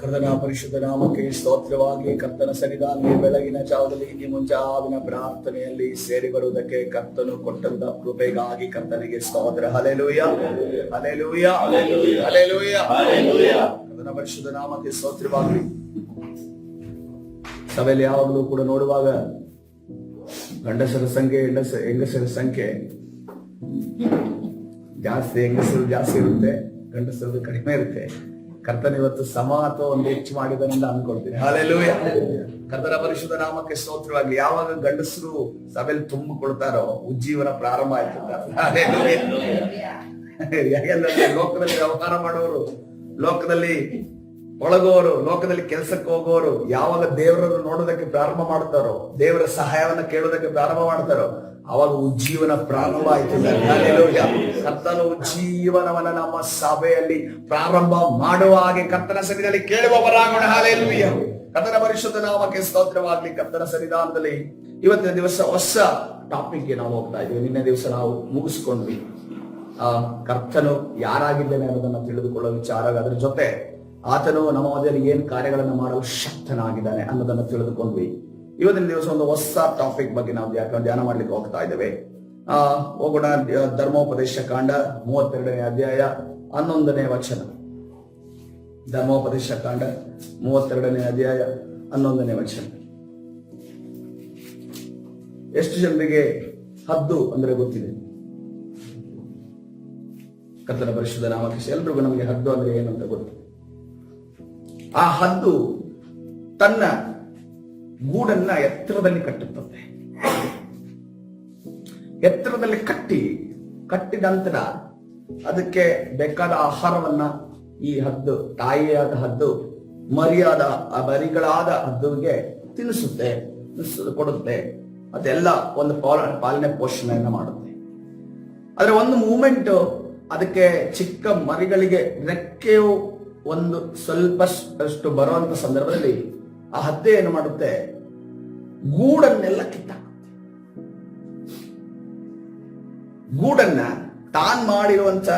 ಕರ್ತನ ಪರಿಶುದ್ಧ ನಾಮಕ್ಕೆ ಸ್ತೋತ್ರವಾಗಿ ಕರ್ತನ ಸನ್ನಿಧಾನದಲ್ಲಿ ಬೆಳಗಿನ ಜಾವದಲ್ಲಿ ಈ ಮುಂಜಾವಿನ ಪ್ರಾರ್ಥನೆಯಲ್ಲಿ ಸೇರಿ ಬರುವುದಕ್ಕೆ ಕರ್ತನು ಕೊಟ್ಟಂತ ಕೃಪೆಗಾಗಿ ಕರ್ತನಿಗೆ ಸ್ತೋತ್ರ. Hallelujah, hallelujah, hallelujah. ಕರ್ತನ ಪರಿಶುದ್ಧ ನಾಮಕ್ಕೆ ಸ್ತೋತ್ರವಾಗಲಿ. ಸಭೆಯಲ್ಲಿ ಯಾವಾಗಲೂ ಕೂಡ ನೋಡುವಾಗ ಗಂಡಸರ ಸಂಖ್ಯೆ ಹೆಂಗಸರ ಸಂಖ್ಯೆ ಜಾಸ್ತಿ, ಹೆಂಗಸರು ಜಾಸ್ತಿ ಇರುತ್ತೆ, ಗಂಡಸರದು ಕಡಿಮೆ ಇರುತ್ತೆ. ಕರ್ತನ ಇವತ್ತು ಸಮ ಅಥವಾ ಒಂದು ಹೆಚ್ಚು ಮಾಡಿದನೆಂದು ಅನ್ಕೊಳ್ತೀನಿ. ಹಲ್ಲೆಲೂಯಾ. ಕರ್ತನ ಪರಿಶುದ್ಧ ನಾಮಕ್ಕೆ ಸ್ತೋತ್ರವಾಗಲಿ. ಯಾವಾಗ ಗಂಡಸರು ಸಭೆಯಲ್ಲಿ ತುಂಬಿಕೊಳ್ತಾರೋ ಉಜ್ಜೀವನ ಪ್ರಾರಂಭ ಆಯ್ತು. ಯಾಕೆಂದ್ರೆ ಲೋಕದಲ್ಲಿ ವ್ಯವಹಾರ ಮಾಡೋರು, ಲೋಕದಲ್ಲಿ ಒಳಗೋರು, ಲೋಕದಲ್ಲಿ ಕೆಲಸಕ್ಕೆ ಹೋಗೋರು ಯಾವಾಗ ದೇವರನ್ನು ನೋಡೋದಕ್ಕೆ ಪ್ರಾರಂಭ ಮಾಡ್ತಾರೋ, ದೇವರ ಸಹಾಯವನ್ನ ಕೇಳೋದಕ್ಕೆ ಪ್ರಾರಂಭ ಮಾಡ್ತಾರೋ, ಅವಾಗ ಉಜ್ಜೀವನ ಪ್ರಾರಂಭ ಆಯ್ತು. ಕರ್ತನ ಉಜ್ಜೀವನವನ್ನ ನಮ್ಮ ಸಭೆಯಲ್ಲಿ ಪ್ರಾರಂಭ ಮಾಡುವ ಹಾಗೆ ಕರ್ತನ ಸನ್ನಿಧಿಯಲ್ಲಿ ಕೇಳುವವರಾಗೋಣ. ಹಲ್ಲೆಲೂಯಾ. ಕರ್ತನ ಪರಿಶುದ್ಧ ನಾಮಕ್ಕೆ ಸ್ತೋತ್ರವಾಗಲಿ. ಕರ್ತನ ಸನ್ನಿಧಾನದಲ್ಲಿ ಇವತ್ತಿನ ದಿವಸ ಹೊಸ ಟಾಪಿಕ್ಗೆ ನಾವು ಹೋಗ್ತಾ ಇದ್ದೀವಿ. ನಿನ್ನೆ ದಿವಸ ನಾವು ಮುಗಿಸ್ಕೊಂಡ್ವಿ ಕರ್ತನು ಯಾರಾಗಿದ್ದೇನೆ ಅನ್ನೋದನ್ನ ತಿಳಿದುಕೊಳ್ಳೋ ವಿಚಾರ. ಅದರ ಜೊತೆ ಆತನು ನಮ್ಮ ಮಧ್ಯದಲ್ಲಿ ಏನ್ ಕಾರ್ಯಗಳನ್ನು ಮಾಡಲು ಶಕ್ತನಾಗಿದ್ದಾನೆ ಅನ್ನೋದನ್ನ ತಿಳಿದುಕೊಂಡ್ವಿ. ಇವತ್ತಿನ ದಿವಸ ಒಂದು ಹೊಸ ಟಾಪಿಕ್ ಬಗ್ಗೆ ನಾವು ಧ್ಯಾನ ಮಾಡ್ಲಿಕ್ಕೆ ಹೋಗ್ತಾ ಇದ್ದೇವೆ. ಹೋಗೋಣ. ಧರ್ಮೋಪದೇಶ ಕಾಂಡ 32ನೇ ಅಧ್ಯಾಯ 11ನೇ ವಚನ. ಧರ್ಮೋಪದೇಶ ಕಾಂಡ 32ನೇ ಅಧ್ಯಾಯ 11ನೇ ವಚನ. ಎಷ್ಟು ಜನರಿಗೆ ಹದ್ದು ಅಂದ್ರೆ ಗೊತ್ತಿದೆ? ಕರ್ತನ ಪರಿಶುದ್ಧ ನಾಮಕ್ಕೆ ಎಲ್ರಿಗೂ ನಮಗೆ ಹದ್ದು ಅಂದ್ರೆ ಏನಂತ ಗೊತ್ತು. ಆ ಹದ್ದು ತನ್ನ ಗೂಡನ್ನ ಎತ್ತರದಲ್ಲಿ ಕಟ್ಟುತ್ತದೆ. ಎತ್ತರದಲ್ಲಿ ಕಟ್ಟಿದ ನಂತರ ಅದಕ್ಕೆ ಬೇಕಾದ ಆಹಾರವನ್ನ ಈ ಹದ್ದು, ತಾಯಿಯಾದ ಹದ್ದು ಮರಿಗಳಾದ ಹದ್ದುವಿಗೆ ತಿನ್ನಿಸುತ್ತೆ, ಕೊಡುತ್ತೆ. ಅದೆಲ್ಲ ಒಂದು ಪಾಲನೆ ಪೋಷಣೆಯನ್ನ ಮಾಡುತ್ತೆ. ಆದ್ರೆ ಒಂದು ಮೂಮೆಂಟ್ ಅದಕ್ಕೆ ಚಿಕ್ಕ ಮರಿಗಳಿಗೆ ರೆಕ್ಕೆಯು ಒಂದು ಸ್ವಲ್ಪ ಅಷ್ಟು ಬರುವಂತ ಸಂದರ್ಭದಲ್ಲಿ ಆ ಹದ್ದೆ ಏನು ಮಾಡುತ್ತೆ? ಗೂಡನ್ನೆಲ್ಲ ಕಿತ್ತಾಕುತ್ತೆ. ಗೂಡನ್ನ ತಾನ್ ಮಾಡಿರುವಂತ,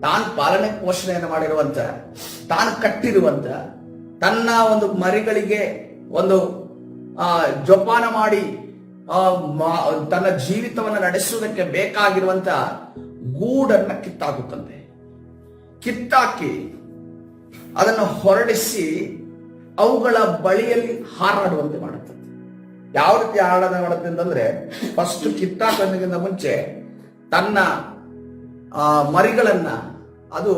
ತಾನ್ ಪಾಲನೆ ಪೋಷಣೆಯನ್ನು ಮಾಡಿರುವಂತ, ತಾನು ಕಟ್ಟಿರುವಂತ, ತನ್ನ ಒಂದು ಮರಿಗಳಿಗೆ ಒಂದು ಜೋಪಾನ ಮಾಡಿ ತನ್ನ ಜೀವಿತವನ್ನು ನಡೆಸುವುದಕ್ಕೆ ಬೇಕಾಗಿರುವಂತ ಗೂಡನ್ನ ಕಿತ್ತಾಕುತ್ತಂತೆ. ಕಿತ್ತಾಕಿ ಅದನ್ನು ಹೊರಡಿಸಿ ಅವುಗಳ ಬಳಿಯಲ್ಲಿ ಹಾರಾಡುವಂತೆ ಮಾಡುತ್ತದೆ. ಯಾವ ರೀತಿ ಹಾರಾಟ ಮಾಡುತ್ತೆ ಅಂತಂದ್ರೆ, ಫಸ್ಟ್ ಕಿತ್ತಾಕೋದಕ್ಕಿಂತ ಮುಂಚೆ ತನ್ನ ಮರಿಗಳನ್ನ ಅದು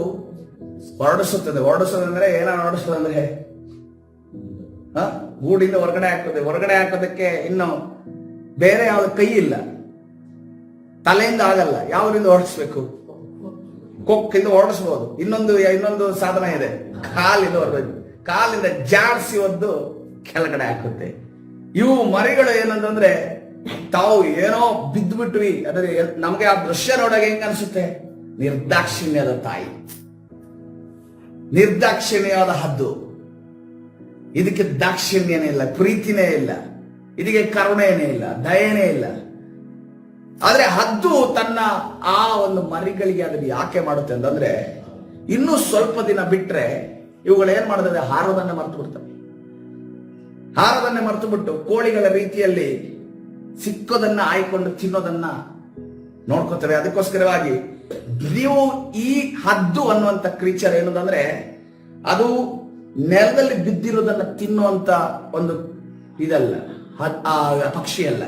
ಹೊರಡಿಸುತ್ತದೆ. ಹೊರಡಿಸೋದಂದ್ರೆ ಹೊರಡಿಸೋದಂದ್ರೆ ಗೂಡಿಂದ ಹೊರಗಡೆ ಹಾಕ್ತದೆ. ಹೊರಗಡೆ ಹಾಕೋದಕ್ಕೆ ಇನ್ನು ಬೇರೆ ಯಾವ್ದು ಕೈ ಇಲ್ಲ, ತಲೆಯಿಂದ ಆಗಲ್ಲ. ಯಾವ್ರಿಂದ ಹೊರಡಿಸ್ಬೇಕು? ಕೊಕ್ಕಿಂದ ಹೊರಡಿಸಬಹುದು. ಇನ್ನೊಂದು ಸಾಧನ ಇದೆ, ಕಾಲಿಂದ ಹೊರಬೇಕು. ಕಾಲಿಂದ ಜಾಡಿಸಿ ಒದ್ದು ಕೆಳಗಡೆ ಹಾಕುತ್ತೆ. ಇವು ಮರಿಗಳು ಏನಂತಂದ್ರೆ, ತಾವು ಏನೋ ಬಿದ್ದು ಬಿಟ್ವಿ ಅಂದ್ರೆ ನಮ್ಗೆ ಆ ದೃಶ್ಯ ನೋಡಾಗ ಹೆಂಗ ಅನ್ಸುತ್ತೆ? ನಿರ್ದಾಕ್ಷಿಣ್ಯದ ತಾಯಿ, ನಿರ್ದಾಕ್ಷಿಣ್ಯವಾದ ಹದ್ದು. ಇದಕ್ಕೆ ದಾಕ್ಷಿಣ್ಯನೇ ಇಲ್ಲ, ಪ್ರೀತಿನೇ ಇಲ್ಲ, ಇದಕ್ಕೆ ಕರುಣೆನೇ ಇಲ್ಲ, ದಯನೇ ಇಲ್ಲ. ಆದ್ರೆ ಹದ್ದು ತನ್ನ ಆ ಒಂದು ಮರಿಗಳಿಗೆ ಅದನ್ನು ಯಾಕೆ ಮಾಡುತ್ತೆ ಅಂತಂದ್ರೆ, ಇನ್ನೂ ಸ್ವಲ್ಪ ದಿನ ಬಿಟ್ರೆ ಇವುಗಳು ಏನ್ ಮಾಡ್ತದೆ? ಹಾರೋದನ್ನ ಮರೆತು ಬಿಡ್ತವೆ. ಹಾರೋದನ್ನೇ ಮರೆತು ಬಿಟ್ಟು ಕೋಳಿಗಳ ರೀತಿಯಲ್ಲಿ ಸಿಕ್ಕೋದನ್ನ ಆಯ್ಕೊಂಡು ತಿನ್ನೋದನ್ನ ನೋಡ್ಕೋತವೆ. ಅದಕ್ಕೋಸ್ಕರವಾಗಿ ನೀವು ಈ ಹದ್ದು ಅನ್ನುವಂತ ಕ್ರೀಚರ್ ಏನಂದ್ರೆ, ಅದು ನೆಲದಲ್ಲಿ ಬಿದ್ದಿರೋದನ್ನ ತಿನ್ನುವಂತ ಒಂದು ಇದಲ್ಲ, ಪಕ್ಷಿ ಅಲ್ಲ.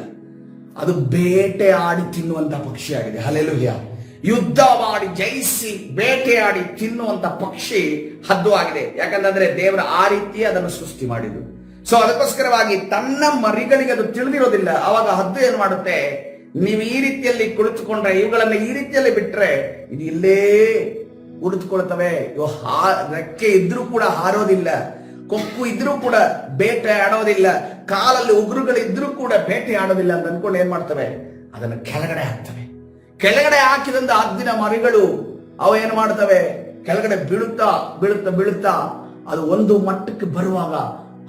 ಅದು ಬೇಟೆ ಆಡಿ ತಿನ್ನುವಂತ ಪಕ್ಷಿ ಆಗಿದೆ. ಹಲ್ಲೆಲೂಯಾ. ಯುದ್ಧ ಮಾಡಿ ಜಯಿಸಿ ಬೇಟೆಯಾಡಿ ತಿನ್ನುವಂತ ಪಕ್ಷಿ ಹದ್ದು ಆಗಿದೆ. ಯಾಕಂದ್ರೆ ದೇವರ ಆ ರೀತಿ ಅದನ್ನು ಸೃಷ್ಟಿ ಮಾಡಿದ್ರು. ಸೊ ಅದಕ್ಕೋಸ್ಕರವಾಗಿ ತನ್ನ ಮರಿಗಳಿಗೆ ಅದು ತಿಳಿದಿರೋದಿಲ್ಲ. ಅವಾಗ ಹದ್ದು ಏನ್ ಮಾಡುತ್ತೆ? ನೀವು ಈ ರೀತಿಯಲ್ಲಿ ಕುಳಿತುಕೊಂಡ್ರೆ, ಇವುಗಳನ್ನ ಈ ರೀತಿಯಲ್ಲಿ ಬಿಟ್ರೆ ಇದು ಇಲ್ಲೇ ಉಳಿದುಕೊಳ್ತವೆ. ಇವು ರೆಕ್ಕೆ ಇದ್ರೂ ಕೂಡ ಹಾರೋದಿಲ್ಲ, ಕೊಕ್ಕು ಇದ್ರೂ ಕೂಡ ಬೇಟೆ ಆಡೋದಿಲ್ಲ, ಕಾಲಲ್ಲಿ ಉಗುರುಗಳು ಇದ್ರೂ ಕೂಡ ಬೇಟೆ ಆಡೋದಿಲ್ಲ ಅಂತ ಅನ್ಕೊಂಡು ಏನ್ ಮಾಡ್ತವೆ? ಅದನ್ನು ಕೆಳಗಡೆ ಹಾಕ್ತವೆ. ಕೆಳಗಡೆ ಹಾಕಿದಂತ ಹದ್ದಿನ ಮರಿಗಳು ಅವು ಏನ್ ಮಾಡ್ತವೆ? ಕೆಳಗಡೆ ಬೀಳುತ್ತಾ ಅದು ಒಂದು ಮಟ್ಟಕ್ಕೆ ಬರುವಾಗ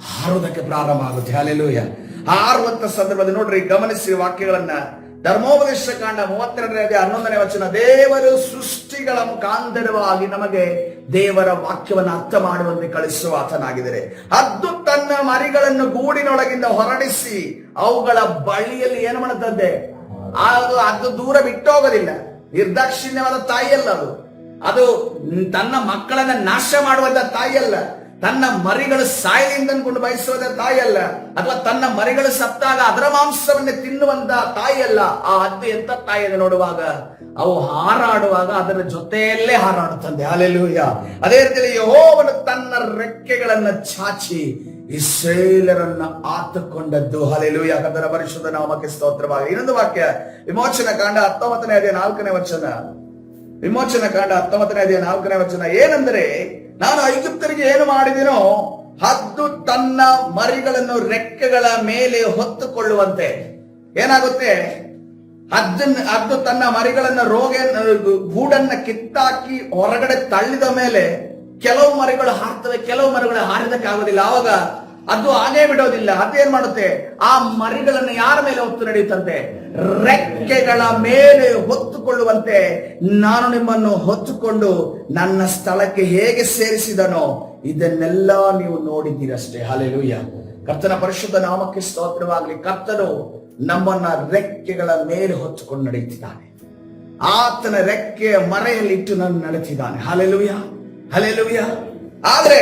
ಹಾರೋದಕ್ಕೆ ಪ್ರಾರಂಭ ಆಗುತ್ತೆ. ಹಲ್ಲೆಲೂಯಾ. ಹಾರುವಂತ ಸಂದರ್ಭದಲ್ಲಿ ನೋಡ್ರಿ, ಗಮನಿಸಿ ವಾಕ್ಯಗಳನ್ನ. ಧರ್ಮೋಪದೇಶ ಕಾಂಡ 32ನೇ ಅಧ್ಯಾಯ 11ನೇ ವಚನ. ದೇವರು ಸೃಷ್ಟಿಗಳ ಮುಖಾಂತರವಾಗಿ ನಮಗೆ ದೇವರ ವಾಕ್ಯವನ್ನು ಅರ್ಥ ಮಾಡುವಂತೆ ಕಳಿಸುವ ಆತನಾಗಿದ್ದಾರೆ. ಹದ್ದು ತನ್ನ ಮರಿಗಳನ್ನು ಗೂಡಿನೊಳಗಿಂದ ಹೊರಡಿಸಿ ಅವುಗಳ ಬಳಿಯಲ್ಲಿ ಏನು ಮಾಡುತ್ತದೆ? ಅದು ದೂರ ಬಿಟ್ಟೋಗೋದಿಲ್ಲ. ನಿರ್ದಾಕ್ಷಿಣ್ಯವಾದ ತಾಯಿಯಲ್ಲ ಅದು ತನ್ನ ಮಕ್ಕಳನ್ನ ನಾಶ ಮಾಡುವಂತ ತಾಯಿಯಲ್ಲ. ತನ್ನ ಮರಿಗಳು ಸಾಯಲಿಂದ ಅನ್ಕೊಂಡು ಬಯಸುವುದ ತಾಯಿಯಲ್ಲ, ಅಥವಾ ತನ್ನ ಮರಿಗಳು ಸತ್ತಾಗ ಅದರ ಮಾಂಸವನ್ನೇ ತಿನ್ನುವಂತ ತಾಯಿಯಲ್ಲ. ಆ ಹದ್ದು ಎಂತ ತಾಯಿಯನ್ನು ನೋಡುವಾಗ ಅವು ಹಾರಾಡುವಾಗ ಅದರ ಜೊತೆಯಲ್ಲೇ ಹಾರಾಡುತ್ತದೆ. ಹಲ್ಲೆಲೂಯಾ. ಅದೇ ರೀತಿಯಲ್ಲಿ ಯೆಹೋವನು ತನ್ನ ರೆಕ್ಕೆಗಳನ್ನ ಚಾಚಿ ಇಸ್ರಾಯೇಲರನ್ನ ಆತುಕೊಂಡದ್ದು. ಹಲ್ಲೆಲೂಯಾ. ಕರ್ತನ ಪರಿಶುದ್ಧ ನಾಮಕ್ಕೆ ಸ್ತೋತ್ರವಾಗಲಿ. ಇನ್ನೊಂದು ವಾಕ್ಯ, ವಿಮೋಚನ ಕಾಂಡ 19ನೇ ಅಧ್ಯಾಯ 4ನೇ ವಚನ. ವಿಮೋಚನ ಕಾಂಡ 19ನೇ ಅಧ್ಯಾಯ 4ನೇ ವಚನ ಏನಂದ್ರೆ, ನಾನು ಐಗುಪ್ತರಿಗೆ ಏನು ಮಾಡಿದೆನೋ ಹದ್ದು ತನ್ನ ಮರಿಗಳನ್ನು ರೆಕ್ಕೆಗಳ ಮೇಲೆ ಹೊತ್ತುಕೊಳ್ಳುವಂತೆ. ಏನಾಗುತ್ತೆ? ಹದ್ದು ತನ್ನ ಮರಿಗಳನ್ನ ಗೂಡನ್ನ ಕಿತ್ತಾಕಿ ಹೊರಗಡೆ ತಳ್ಳಿದ ಮೇಲೆ ಕೆಲವು ಮರಿಗಳು ಹಾರ್ತವೆ, ಕೆಲವು ಮರಿಗಳು ಹಾರಿದಕ್ಕಾಗೋದಿಲ್ಲ. ಆವಾಗ ಅದು ಹಾಗೇ ಬಿಡೋದಿಲ್ಲ. ಅದೇನ್ ಮಾಡುತ್ತೆ? ಆ ಮರಿಗಳನ್ನು ಯಾರ ಮೇಲೆ ಹೊತ್ತು ನಡೆಯುತ್ತಂತೆ? ರೆಕ್ಕೆಗಳ ಮೇಲೆ ಹೊತ್ತುಕೊಳ್ಳುವಂತೆ ನಾನು ನಿಮ್ಮನ್ನು ಹೊತ್ತುಕೊಂಡು ನನ್ನ ಸ್ಥಳಕ್ಕೆ ಹೇಗೆ ಸೇರಿಸಿದನೋ ಇದನ್ನೆಲ್ಲ ನೀವು ನೋಡಿದ್ದೀರಷ್ಟೇ. ಹಲ್ಲೆಲೂಯಾ. ಕರ್ತನ ಪರಿಶುದ್ಧ ನಾಮಕ್ಕೆ ಸ್ತೋತ್ರವಾಗಲಿ. ಕರ್ತನು ನಮ್ಮನ್ನ ರೆಕ್ಕೆಗಳ ಮೇಲೆ ಹೊತ್ತುಕೊಂಡು ನಡೆಯುತ್ತಿದ್ದಾನೆ. ಆತನ ರೆಕ್ಕೆಯ ಮರೆಯಲ್ಲಿ ಇಟ್ಟು ನಾನು ನಡೆತಿದ್ದಾನೆ. Hallelujah, hallelujah. ಆದ್ರೆ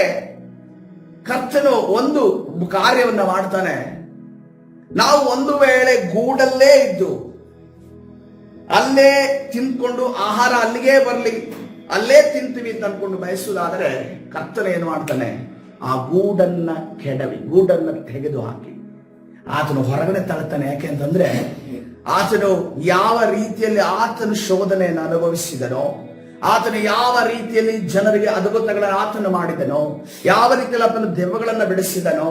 ಕರ್ತನು ಒಂದು ಕಾರ್ಯವನ್ನ ಮಾಡ್ತಾನೆ. ನಾವು ಒಂದು ವೇಳೆ ಗೂಡಲ್ಲೇ ಇದ್ದು ಅಲ್ಲೇ ತಿಂದ್ಕೊಂಡು ಆಹಾರ ಅಲ್ಲಿಗೆ ಬರ್ಲಿ, ಅಲ್ಲೇ ತಿಂತೀವಿ ಅಂತ ಅನ್ಕೊಂಡು ಬಯಸುವುದಾದ್ರೆ ಕರ್ತನ ಏನು ಮಾಡ್ತಾನೆ? ಆ ಗೂಡನ್ನ ತೆಗೆದು ಹಾಕಿ ಆತನು ಹೊರಗಡೆ ತಳ್ತಾನೆ. ಯಾಕೆಂತಂದ್ರೆ ಆತನು ಯಾವ ರೀತಿಯಲ್ಲಿ ಆತನು ಶೋಧನೆಯನ್ನು ಅನುಭವಿಸಿದನೋ, ಆತನು ಯಾವ ರೀತಿಯಲ್ಲಿ ಜನರಿಗೆ ಅದ್ಭುತಗಳನ್ನು ಆತನು ಮಾಡಿದನೋ, ಯಾವ ರೀತಿಯಲ್ಲಿ ಆತನು ದೆವ್ವಗಳನ್ನ ಬಿಡಿಸಿದನೋ,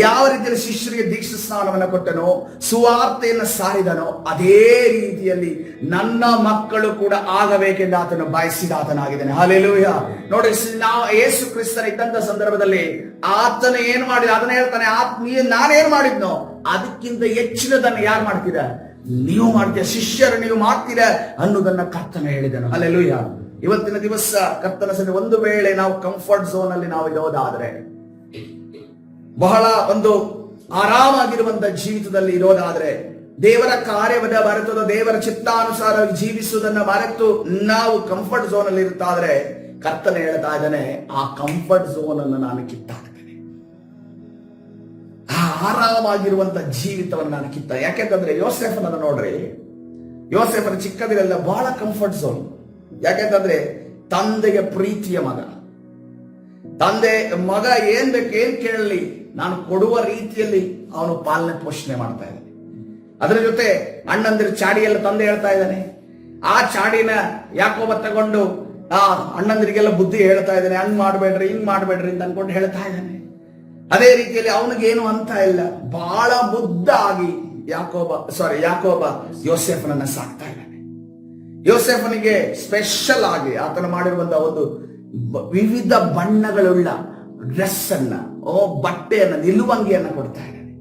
ಯಾವ ರೀತಿಯಲ್ಲಿ ಶಿಷ್ಯರಿಗೆ ದೀಕ್ಷಾ ಸ್ನಾನವನ್ನು ಕೊಟ್ಟನೋ, ಸುವಾರ್ತೆಯನ್ನು ಸಾರಿದನೋ, ಅದೇ ರೀತಿಯಲ್ಲಿ ನನ್ನ ಮಕ್ಕಳು ಕೂಡ ಆಗಬೇಕೆಂದು ಆತನು ಬಯಸಿದ ಆತನಾಗಿದ್ದಾನೆ. ಹಲ್ಲೆಲೂಯಾ. ನೋಡಿ, ನಾವು ಯೇಸು ಕ್ರಿಸ್ತನ ಇದ್ದಂತ ಸಂದರ್ಭದಲ್ಲಿ ಆತನ ಏನ್ ಮಾಡಿದ ಅದನ್ನ ಹೇಳ್ತಾನೆ, ನಾನೇನ್ ಮಾಡಿದ್ನೋ ಅದಕ್ಕಿಂತ ಹೆಚ್ಚಿನದನ್ನು ಯಾರು ಮಾಡ್ತೀರಾ? ನೀವು ಮಾಡ್ತೀರ, ಶಿಷ್ಯರು ನೀವು ಮಾಡ್ತೀರ ಅನ್ನೋದನ್ನ ಕರ್ತನ ಹೇಳಿದನು. ಹಲ್ಲೆಲೂಯಾ. ಇವತ್ತಿನ ದಿವಸ ಕರ್ತನ ಸನ್ನಿಧಿಯಲ್ಲಿ ಒಂದು ವೇಳೆ ನಾವು ಕಂಫರ್ಟ್ ಝೋನ್ ಅಲ್ಲಿ ನಾವು ಇರೋದಾದ್ರೆ, ಬಹಳ ಒಂದು ಆರಾಮಾಗಿರುವಂತ ಜೀವಿತದಲ್ಲಿ ಇರೋದಾದ್ರೆ, ದೇವರ ಕಾರ್ಯವನ್ನ ಮರೆತು ದೇವರ ಚಿತ್ತಾನುಸಾರ ಜೀವಿಸುವುದನ್ನ ಮರೆತು ನಾವು ಕಂಫರ್ಟ್ ಝೋನ್ ಅಲ್ಲಿ ಇರ್ತಾದ್ರೆ ಕರ್ತನ ಹೇಳ್ತಾ ಇದ್ದಾನೆ, ಆ ಕಂಫರ್ಟ್ ಝೋನ್ ಅನ್ನು ನಾನು ಕಿತ್ತಾಡ್ತೇನೆ. ಆ ಆರಾಮಾಗಿರುವಂತ ಜೀವಿತವನ್ನು ನಾನು ಕಿತ್ತ. ಯಾಕೆಂತಂದ್ರೆ ಯೋಸೇಫನನ್ನು ನೋಡ್ರಿ, ಯೋಸೇಫನ ಚಿಕ್ಕದಿರಲ್ಲ ಬಹಳ ಕಂಫರ್ಟ್ ಝೋನ್. ಯಾಕೆಂತಂದ್ರೆ ತಂದೆಗೆ ಪ್ರೀತಿಯ ಮಗ. ಮಗ ಏನ್ ಬೇಕು ಏನ್ ಕೇಳಲಿ ನಾನು ಕೊಡುವ ರೀತಿಯಲ್ಲಿ ಅವನು ಪಾಲನೆ ಪೋಷಣೆ ಮಾಡ್ತಾ ಇದ್ದಾನೆ. ಅದರ ಜೊತೆ ಅಣ್ಣಂದಿರ ಚಾಡಿಯೆಲ್ಲ ತಂದೆ ಹೇಳ್ತಾ ಇದ್ದಾನೆ. ಆ ಚಾಡಿನ ಯಾಕೋಬ ತಗೊಂಡು ಆ ಅಣ್ಣಂದಿರಿಗೆಲ್ಲ ಬುದ್ಧಿ ಹೇಳ್ತಾ ಇದ್ದಾನೆ, ಹಂಗ್ ಮಾಡ್ಬೇಡ್ರಿ ಹಿಂಗ್ ಮಾಡ್ಬೇಡ್ರಿ ಅಂತ ಅನ್ಕೊಂಡು ಹೇಳ್ತಾ ಇದ್ದಾನೆ. ಅದೇ ರೀತಿಯಲ್ಲಿ ಅವನಿಗೇನು ಅಂತ ಇಲ್ಲ, ಬಹಳ ಮುದ್ದಾಗಿ ಯಾಕೋಬ ಯೋಸೇಫನನ್ನ ಸಾಕ್ತಾ ಇದ್ದಾನೆ. ಯೋಸೇಫನಿಗೆ ಸ್ಪೆಷಲ್ ಆಗಿ ಆತನು ಮಾಡಿರುವಂತಹ ಒಂದು ವಿವಿಧ ಬಣ್ಣಗಳುಳ್ಳ ಡ್ರೆಸ್ ಅನ್ನ, ಬಟ್ಟೆಯನ್ನ, ನಿಲುವಂಗಿಯನ್ನ ಕೊಡ್ತಾ ಇದ್ದಾನೆ.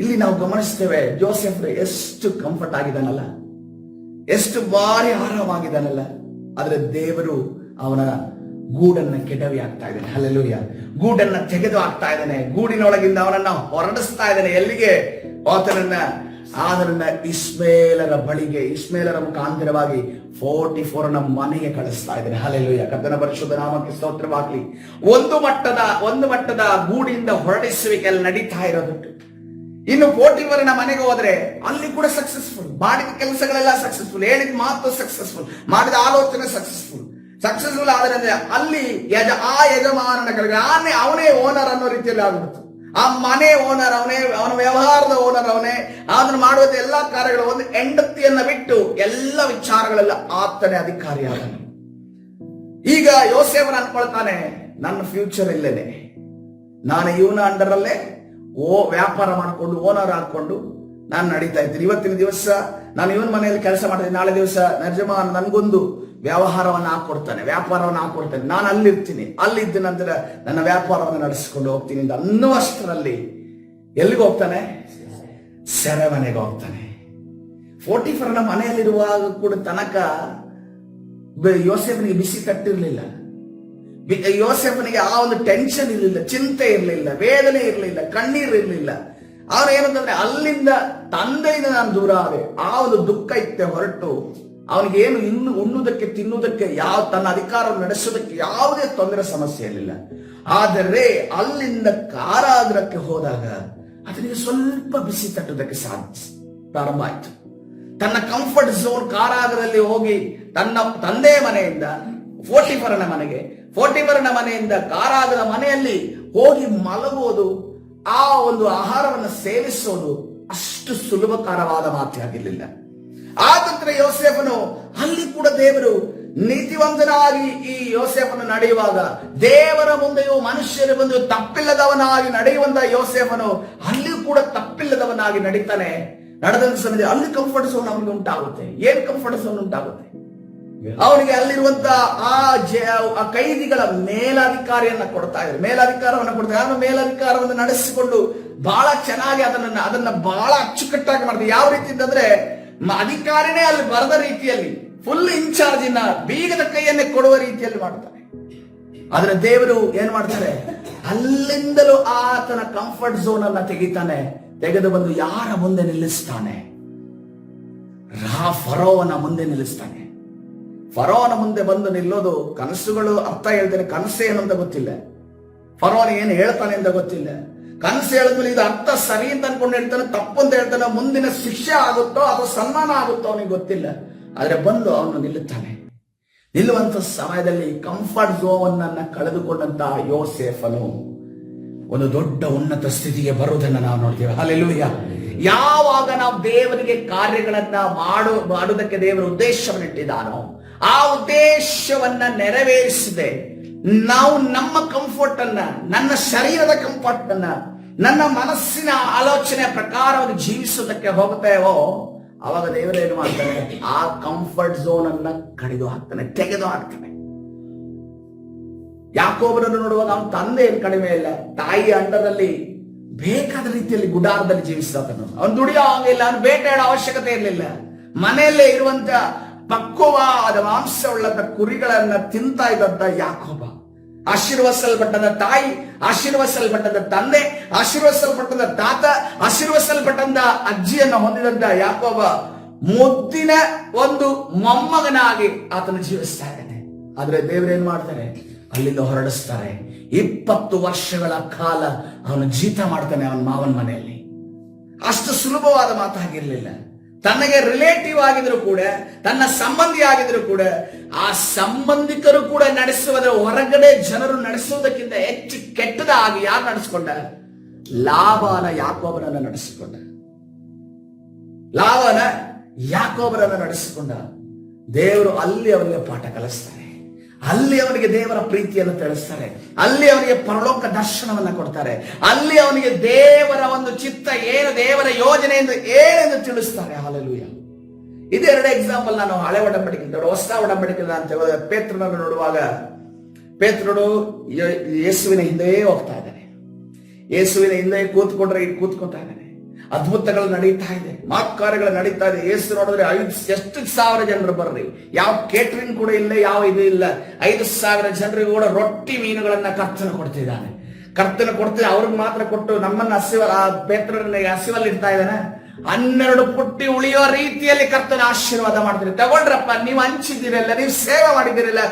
ಇಲ್ಲಿ ನಾವು ಗಮನಿಸ್ತೇವೆ, ಜೋಸೆಫ್ ಎಷ್ಟು ಕಂಫರ್ಟ್ ಆಗಿದ್ದಾನಲ್ಲ, ಎಷ್ಟು ಬಾರಿ ಆರಾಮಾಗಿದ್ದಾನಲ್ಲ. ಆದ್ರೆ ದೇವರು ಅವನ ಗೂಡನ್ನ ಕೆಡವಿ ಆಗ್ತಾ ಇದ್ದಾನೆ. ಹಲ್ಲೆಲೂಯಾ. ಗೂಡನ್ನ ತೆಗೆದು ಹಾಕ್ತಾ ಇದ್ದಾನೆ. ಗೂಡಿನೊಳಗಿಂದ ಅವನನ್ನ ಹೊರಡಿಸ್ತಾ ಇದ್ದಾನೆ. ಎಲ್ಲಿಗೆ? ಆತನನ್ನ ಇಸ್ಮೇಲರ ಬಳಿಗೆ, ಇಸ್ಮೇಲರ ಮುಖಾಂತರವಾಗಿ 44ನ ಮನೆಗೆ ಕಳಿಸ್ತಾ ಇದ್ದಾನೆ. ಹಲ್ಲೆಲೂಯಾ. ಕರ್ತನ ಪರಿಶುದ್ಧ ನಾಮಕ್ಕೆ ಸ್ತೋತ್ರವಾಗಲಿ. ಒಂದು ಮಟ್ಟದ ಗೂಡಿಂದ ಹೊರಡಿಸುವಿಕೆ ಅಲ್ಲಿ ನಡೀತಾ ಇರೋದುಂಟು. ಇನ್ನು 44ನ ಮನೆಗೆ ಹೋದ್ರೆ ಅಲ್ಲಿ ಕೂಡ ಸಕ್ಸಸ್ಫುಲ್. ಮಾಡಿದ ಕೆಲಸಗಳೆಲ್ಲ ಸಕ್ಸಸ್ಫುಲ್, ಹೇಳಿದ ಮಾತು ಸಕ್ಸಸ್ಫುಲ್, ಮಾಡಿದ ಆಲೋಚನೆ ಸಕ್ಸಸ್ಫುಲ್ ಆದ್ರೆ ಅಲ್ಲಿ ಆ ಯಜಮಾನನ ಕೆಳಗೆ ಅವನೇ ಓನರ್ ಅನ್ನೋ ರೀತಿಯಲ್ಲಿ ಆಗ್ಬಿಡ್ತು. ಆ ಮನೆ ಓನರ್ ಅವನೇ, ಅವನ ವ್ಯವಹಾರದ ಓನರ್ ಅವನೇ. ಅದನ್ನು ಮಾಡುವ ಎಲ್ಲಾ ಕಾರ್ಯಗಳು, ಒಂದು ಹೆಂಡತಿಯನ್ನ ಬಿಟ್ಟು ಎಲ್ಲ ವಿಚಾರಗಳೆಲ್ಲ ಆತನೇ ಅಧಿಕಾರಿಯಾದನು. ಈಗ ಯೋಸೇಫನ ಅನ್ಕೊಳ್ತಾನೆ, ನನ್ನ ಫ್ಯೂಚರ್ ಇಲ್ಲೇನೆ, ನಾನು ಇವನ ಅಂಡರಲ್ಲೇ ವ್ಯಾಪಾರ ಮಾಡಿಕೊಂಡು ಓನರ್ ಹಾಕೊಂಡು ನಾನು ನಡೀತಾ ಇದ್ದೀನಿ. ಇವತ್ತಿನ ದಿವಸ ನಾನು ಇವನ್ ಮನೆಯಲ್ಲಿ ಕೆಲಸ ಮಾಡ್ತೀನಿ, ನಾಳೆ ದಿವಸ ಯಜಮಾನ ನನ್ಗೊಂದು ವ್ಯಾಪಾರವನ್ನು ಹಾಕೊಡ್ತಾನೆ, ನಾನು ಅಲ್ಲಿರ್ತೀನಿ, ಅಲ್ಲಿದ್ದ ನಂತರ ನನ್ನ ವ್ಯಾಪಾರವನ್ನು ನಡೆಸಿಕೊಂಡು ಹೋಗ್ತೀನಿ ಅಂತ ಅನ್ನುವಷ್ಟರಲ್ಲಿ ಎಲ್ಲಿಗೆ ಹೋಗ್ತಾನೆ? ಸೆರೆಮನೆಗೆ ಹೋಗ್ತಾನೆ. 44ನ ಮನೆಯಲ್ಲಿರುವಾಗ ಕೂಡ ತನಕ ಯೋಸೇಫನಿಗೆ ಬಿಸಿ ತಟ್ಟಿರ್ಲಿಲ್ಲ. ಯೋಸೇಫನಿಗೆ ಆ ಒಂದು ಟೆನ್ಷನ್ ಇರಲಿಲ್ಲ, ಚಿಂತೆ ಇರಲಿಲ್ಲ, ವೇದನೆ ಇರಲಿಲ್ಲ, ಕಣ್ಣೀರು ಇರಲಿಲ್ಲ. ಅವನು ಏನಂತಂದ್ರೆ ಅಲ್ಲಿಂದ ತಂದೆಯಿಂದ ನಾನು ದೂರ ಆದೆ, ಆ ಒಂದು ದುಃಖ ಇತ್ತೆ ಹೊರಟು ಅವನಿಗೆ ಏನು ಇನ್ನು ಉಣ್ಣುವುದಕ್ಕೆ ತಿನ್ನುವುದಕ್ಕೆ ತನ್ನ ಅಧಿಕಾರವನ್ನು ನಡೆಸೋದಕ್ಕೆ ಯಾವುದೇ ತೊಂದರೆ ಸಮಸ್ಯೆ ಇರಲಿಲ್ಲ. ಆದರೆ ಅಲ್ಲಿಂದ ಕಾರಾಗೃಹಕ್ಕೆ ಹೋದಾಗ ಅದನಿಗೆ ಸ್ವಲ್ಪ ಬಿಸಿ ತಟ್ಟುವುದಕ್ಕೆ ಪ್ರಾರಂಭ ಆಯ್ತು. ತನ್ನ ಕಂಫರ್ಟ್ ಝೋನ್ ಕಾರಾಗೃಹದಲ್ಲಿ ಹೋಗಿ ತನ್ನ ತಂದೆಯ ಮನೆಯಿಂದ ಪೋಟಿಫರನ ಮನೆಯಿಂದ ಕಾರಾಗದ ಮನೆಯಲ್ಲಿ ಹೋಗಿ ಮಲಗುವುದು, ಆ ಒಂದು ಆಹಾರವನ್ನು ಸೇವಿಸೋದು ಅಷ್ಟು ಸುಲಭಕರವಾದ ಮಾತಾಗಿರಲಿಲ್ಲ. ಆ ನಂತರ ಯೋಸೇಫನು ಅಲ್ಲಿ ಕೂಡ ದೇವರು ನೀತಿವಂತನಾಗಿ ಈ ಯೋಸೇಫನು ನಡೆಯುವಾಗ, ದೇವರ ಮುಂದೆಯೂ ಮನುಷ್ಯರ ಮುಂದೆಯೂ ತಪ್ಪಿಲ್ಲದವನಾಗಿ ನಡೆಯುವಂತ ಯೋಸೇಫನು ಅಲ್ಲಿಯೂ ಕೂಡ ತಪ್ಪಿಲ್ಲದವನಾಗಿ ನಡೀತಾನೆ. ನಡೆದಂತ ಸಮಯದಲ್ಲಿ ಅಲ್ಲಿ ಕಂಫರ್ಟ್ ಝೋನ್ ಅವನಿಗೆ ಉಂಟಾಗುತ್ತೆ. ಏನ್ ಕಂಫರ್ಟ್ ಝೋನ್ ಉಂಟಾಗುತ್ತೆ? ಅವನಿಗೆ ಅಲ್ಲಿರುವಂತ ಆ ಕೈದಿಗಳ ಮೇಲಧಿಕಾರಿಯನ್ನ ಕೊಡ್ತಾ ಇದ್ದಾರೆ, ಮೇಲಧಿಕಾರವನ್ನ ಕೊಡ್ತಾರೆ. ಅವನು ಮೇಲಧಿಕಾರವನ್ನು ನಡೆಸಿಕೊಂಡು ಬಹಳ ಚೆನ್ನಾಗಿ ಅದನ್ನ ಬಹಳ ಅಚ್ಚುಕಟ್ಟಾಗಿ ಮಾಡ್ತಾರೆ. ಯಾವ ರೀತಿ ಅಂತಂದ್ರೆ ಅಧಿಕಾರಿನೇ ಅಲ್ಲಿ ಬರದ ರೀತಿಯಲ್ಲಿ ಫುಲ್ ಇನ್ಚಾರ್ಜ್ ಬೀಗದ ಕೈಯನ್ನೇ ಕೊಡುವ ರೀತಿಯಲ್ಲಿ ಮಾಡ್ತಾರೆ. ಆದ್ರೆ ದೇವರು ಏನ್ ಮಾಡ್ತಾರೆ, ಅಲ್ಲಿಂದಲೂ ಆತನ ಕಂಫರ್ಟ್ ಝೋನ್ ಅನ್ನ ತೆಗೆದು ಬಂದು ಯಾರ ಮುಂದೆ ನಿಲ್ಲಿಸ್ತಾನೆ? ಫರೋವನ ಮುಂದೆ ನಿಲ್ಲಿಸ್ತಾನೆ. ಫರೋವನ ಮುಂದೆ ಬಂದು ನಿಲ್ಲೋದು, ಕನಸುಗಳು ಅರ್ಥ ಹೇಳ್ತಾನೆ, ಕನಸು ಏನು ಅಂತ ಗೊತ್ತಿಲ್ಲ, ಫರೋವನ ಏನು ಹೇಳ್ತಾನೆ ಅಂತ ಗೊತ್ತಿಲ್ಲ. ಕನಸು ಹೇಳಿದ್ಮೇಲೆ ಇದು ಅರ್ಥ ಸರಿ ಅಂತ ಅನ್ಕೊಂಡು ಹೇಳ್ತಾನೆ, ತಪ್ಪು ಅಂತ ಹೇಳ್ತಾನೆ, ಮುಂದಿನ ಶಿಕ್ಷೆ ಆಗುತ್ತೋ ಅಥವಾ ಸನ್ಮಾನ ಆಗುತ್ತೋ ಅವನಿಗೆ ಗೊತ್ತಿಲ್ಲ. ಆದ್ರೆ ಬಂದು ಅವನು ನಿಲ್ಲುತ್ತಾನೆ. ನಿಲ್ಲುವಂತ ಸಮಯದಲ್ಲಿ ಕಂಫರ್ಟ್ ಝೋನ್ ಅನ್ನ ಕಳೆದುಕೊಂಡಂತ ಯೋಸೇಫನು ಒಂದು ದೊಡ್ಡ ಉನ್ನತ ಸ್ಥಿತಿಗೆ ಬರುವುದನ್ನು ನಾವು ನೋಡ್ತೇವೆ. ಹಲ್ಲೆಲೂಯಾ. ಯಾವಾಗ ನಾವು ದೇವರಿಗೆ ಕಾರ್ಯಗಳನ್ನ ಮಾಡುವುದಕ್ಕೆ ದೇವರ ಉದ್ದೇಶವನ್ನಿಟ್ಟಿದ್ದಾನೋ ಆ ಉದ್ದೇಶವನ್ನ ನೆರವೇರಿಸದೆ ನಾವು ನಮ್ಮ ಕಂಫರ್ಟ್ ಅನ್ನ, ನನ್ನ ಶರೀರದ ಕಂಫರ್ಟ್ ಅನ್ನ, ನನ್ನ ಮನಸ್ಸಿನ ಆಲೋಚನೆ ಪ್ರಕಾರವಾಗಿ ಜೀವಿಸೋದಕ್ಕೆ ಹೋಗುತ್ತೇವೋ ಅವಾಗ ದೇವರೇನು ಮಾಡ್ತಾನೆ, ಆ ಕಂಫರ್ಟ್ ಝೋನ್ ಅನ್ನ ಕಡಿದು ಹಾಕ್ತಾನೆ, ತೆಗೆದು ಹಾಕ್ತಾನೆ. ಯಾಕೋಬನನ್ನು ನೋಡುವಾಗ ಅವನ ತಂದೆ ಏನು ಕಡಿಮೆ ಇಲ್ಲ, ತಾಯಿ ಅಂಡದಲ್ಲಿ ಬೇಕಾದ ರೀತಿಯಲ್ಲಿ ಗುಡಾರದಲ್ಲಿ ಜೀವಿಸಿದನು. ಅವನು ದುಡಿಯೋ ಹಾಗಿಲ್ಲ, ಅವನು ಬೇಟೆಯಾಡೋ ಅವಶ್ಯಕತೆ ಇರಲಿಲ್ಲ. ಮನೆಯಲ್ಲೇ ಇರುವಂತ ಪಕ್ವವಾದ ಮಾಂಸವುಳ್ಳಂತ ಕುರಿಗಳನ್ನ ತಿಂತಾ ಇದ್ದಂತ ಯಾಕೋಬ, ಆಶೀರ್ವದಿಸಲ್ಪಟ್ಟದ ತಾಯಿ, ಆಶೀರ್ವದಿಸಲ್ಪಟ್ಟದ ತಂದೆ, ಆಶೀರ್ವದಿಸಲ್ಪಟ್ಟದ ತಾತ, ಆಶೀರ್ವದಿಸಲ್ಪಟ್ಟಂತ ಅಜ್ಜಿಯನ್ನು ಹೊಂದಿದಂತ ಯಾಕೋಬ ಮುದ್ದಿನ ಒಂದು ಮೊಮ್ಮಗನಾಗಿ ಆತನು ಜೀವಿಸ್ತಾ ಇದ್ದಾನೆ. ಆದ್ರೆ ದೇವರೇನ್ ಮಾಡ್ತಾರೆ, ಅಲ್ಲಿಂದ ಹೊರಡಿಸ್ತಾರೆ. 20 ವರ್ಷಗಳ ಕಾಲ ಅವನು ಜೀತ ಮಾಡ್ತಾನೆ ಅವನ ಮಾವನ ಮನೆಯಲ್ಲಿ. ಅಷ್ಟು ಸುಲಭವಾದ ಮಾತಾಗಿರ್ಲಿಲ್ಲ. ತನಗೆ ರಿಲೇಟಿವ್ ಆಗಿದ್ರು ಕೂಡ, ತನ್ನ ಸಂಬಂಧಿ ಆಗಿದ್ರು ಕೂಡ, ಆ ಸಂಬಂಧಿಕರು ಕೂಡ ನಡೆಸುವುದರ ಹೊರಗಡೆ ಜನರು ನಡೆಸುವುದಕ್ಕಿಂತ ಹೆಚ್ಚು ಕೆಟ್ಟದಾಗಿ ಯಾರು ನಡೆಸಿಕೊಂಡ? ಲಾಬಾನ ಯಾಕೋಬನನ್ನ ನಡೆಸಿಕೊಂಡ. ಲಾಬಾನ ಯಾಕೋಬನನ್ನ ನಡೆಸಿಕೊಂಡ. ದೇವರು ಅಲ್ಲಿ ಅವನಿಗೆ ಪಾಠ ಕಲಿಸ್ತಾರೆ. ಅಲ್ಲಿ ಅವನಿಗೆ ದೇವರ ಪ್ರೀತಿಯನ್ನು ತಿಳಿಸ್ತಾರೆ. ಅಲ್ಲಿ ಅವನಿಗೆ ಪರಲೋಕ ದರ್ಶನವನ್ನ ಕೊಡ್ತಾರೆ. ಅಲ್ಲಿ ಅವನಿಗೆ ದೇವರ ಒಂದು ಚಿತ್ತ ಏನು, ದೇವರ ಯೋಜನೆ ಏನೆಂದು ತಿಳಿಸ್ತಾರೆ. ಹಲ್ಲೆಲೂಯಾ. ಇದೆರಡು ಎಕ್ಸಾಂಪಲ್ ನಾನು ಹಳೆ ಒಡಂಬಡಿಕೆ ಹೊಸ ಒಡಂಬಡಿಕೆ ಅಂತ ಪೇತ್ರನನ್ನು ನೋಡುವಾಗ, ಪೇತ್ರನು ಯೇಸುವಿನ ಹಿಂದೆಯೇ ಹೋಗ್ತಾ ಇದ್ದಾನೆ. ಯೇಸುವಿನ ಹಿಂದೆ ಕೂತ್ಕೊತಾ ಇದ್ದಾನೆ. ಅದ್ಭುತಗಳು ನಡೀತಾ ಇದೆ, ಕಾರ್ಯಗಳು ನಡೀತಾ ಇದೆ. ಯೇಸು ನೋಡಿದ್ರೆ 5,000 ಜನರು ಬರ್ರಿ, ಯಾವ ಕೇಟರಿಂಗ್ ಕೂಡ ಇಲ್ಲ, ಯಾವ ಇದು ಇಲ್ಲ. 5,000 ಜನರಿಗೂ ಕೂಡ ರೊಟ್ಟಿ ಮೀನುಗಳನ್ನ ಕರ್ತನ ಕೊಡ್ತಿದ್ದಾನೆ. ಅವ್ರಿಗೆ ಮಾತ್ರ ಕೊಟ್ಟು ನಮ್ಮನ್ನ ಪೇತ್ರನ ಹಸಿವಲ್ಲಿ ಇಡ್ತಾ ಇದ್ದಾನೆ. 12 ಪುಟ್ಟಿ ಉಳಿಯೋ ರೀತಿಯಲ್ಲಿ ಕರ್ತನ ಆಶೀರ್ವಾದ ಮಾಡ್ತೀರಿ. ತಗೊಂಡ್ರಪ್ಪ, ನೀವು ಹಂಚಿದ್ದೀರಲ್ಲ, ನೀವು ಸೇವೆ ಮಾಡಿದಿರಲ್ಲ,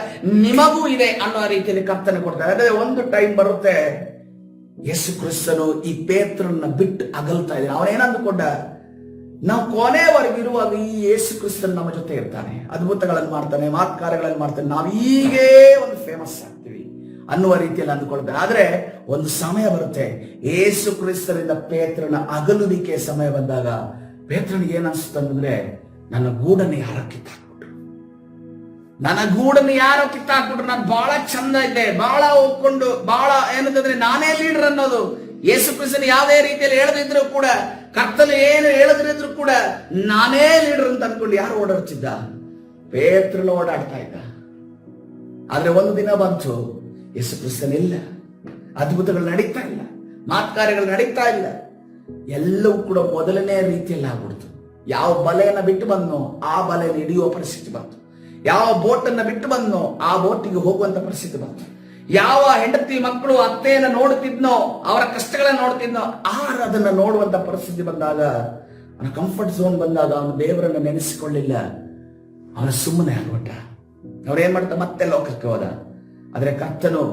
ನಿಮಗೂ ಇದೆ ಅನ್ನೋ ರೀತಿಯಲ್ಲಿ ಕರ್ತನ ಕೊಡ್ತಾರೆ. ಅದೇ ಒಂದು ಟೈಮ್ ಬರುತ್ತೆ, ಯೇಸು ಕ್ರಿಸ್ತನು ಈ ಪೇತ್ರನ್ನ ಬಿಟ್ಟು ಅಗಲ್ತಾ ಇದ್ದಾನೆ. ಅವನೇನಂದುಕೊಂಡ, ನಾವು ಕೊನೆವರೆಗಿರುವಾಗ ಈ ಯೇಸು ಕ್ರಿಸ್ತನ್ ನಮ್ಮ ಜೊತೆ ಇರ್ತಾನೆ, ಅದ್ಭುತಗಳನ್ನು ಮಾಡ್ತಾನೆ, ಕಾರ್ಯಗಳನ್ನು ಮಾಡ್ತಾನೆ, ನಾವು ಹೀಗೇ ಒಂದು ಫೇಮಸ್ ಆಗ್ತೀವಿ ಅನ್ನುವ ರೀತಿಯಲ್ಲಿ ಅಂದುಕೊಳ್ತಾನೆ. ಆದ್ರೆ ಒಂದು ಸಮಯ ಬರುತ್ತೆ, ಯೇಸು ಕ್ರಿಸ್ತನಿಂದ ಪೇತ್ರನ ಅಗಲುವಿಕೆ ಸಮಯ ಬಂದಾಗ ಪೇತ್ರನಿಗೆ ಏನ್ ಅನ್ಸುತ್ತಂದ್ರೆ, ನನ್ನ ಗೂಡನ್ನು ಯಾರೋ ಕಿತ್ತಾಕ್ಬಿಟ್ರು, ನಾನು ಬಹಳ ಚಂದ ಇದ್ದೆ, ಬಹಳ ಹೋಗ್ಕೊಂಡು, ಬಹಳ ಏನಂತಂದ್ರೆ ನಾನೇ ಲೀಡರ್ ಅನ್ನೋದು. ಯೇಸು ಕ್ರಿಸ್ತನ ಯಾವುದೇ ರೀತಿಯಲ್ಲಿ ಹೇಳದಿದ್ರು ಕೂಡ, ಕರ್ತನು ಏನು ಹೇಳದಿದ್ರು ಕೂಡ ನಾನೇ ಲೀಡರ್ ಅಂತ ಅನ್ಕೊಂಡು ಯಾರು ಓಡಾಡ್ತಿದ್ದ? ಪೇತ್ರನ ಓಡಾಡ್ತಾ ಇದ್ದ. ಆದ್ರೆ ಒಂದು ದಿನ ಬಂತು, ಯೇಸು ಕ್ರಿಸ್ತನ ಇಲ್ಲ, ಅದ್ಭುತಗಳು ನಡೀತಾ ಇಲ್ಲ, ಕಾರ್ಯಗಳು ನಡೀತಾ ಇಲ್ಲ, ಎಲ್ಲವೂ ಕೂಡ ಮೊದಲನೇ ರೀತಿಯಲ್ಲಿ ಆಗ್ಬಿಡ್ತು. ಯಾವ ಬಲೆಯನ್ನ ಬಿಟ್ಟು ಬಂದನೋ ಆ ಬಲೆಯನ್ನು ಹಿಡಿಯುವ ಪರಿಸ್ಥಿತಿ ಬಂತು. ಯಾವ ಬೋಟನ್ನ ಬಿಟ್ಟು ಬಂದ್ನೋ ಆ ಬೋಟಿಗೆ ಹೋಗುವಂತ ಪರಿಸ್ಥಿತಿ ಬಂತು. ಯಾವ ಹೆಂಡತಿ ಮಕ್ಕಳು ಅತ್ತೆಯನ್ನ ನೋಡುತ್ತಿದ್ನೋ, ಅವರ ಕಷ್ಟಗಳನ್ನ ನೋಡ್ತಿದ್ನೋ, ಅದನ್ನ ನೋಡುವಂತ ಪರಿಸ್ಥಿತಿ ಬಂದಾಗ, ಅವನ ಕಂಫರ್ಟ್ ಝೋನ್ ಬಂದಾಗ ಅವನು ದೇವರನ್ನ ನೆನೆಸಿಕೊಳ್ಳಿಲ್ಲ, ಅವನ ಸುಮ್ಮನೆ ಆಗ್ಬಿಟ್ಟ. ಅವ್ರೇನ್ ಮಾಡ್ತಾ ಮತ್ತೆ ಲೋಕಕ್ಕೆ ಹೋದ. ಆದ್ರೆ ಕರ್ತನು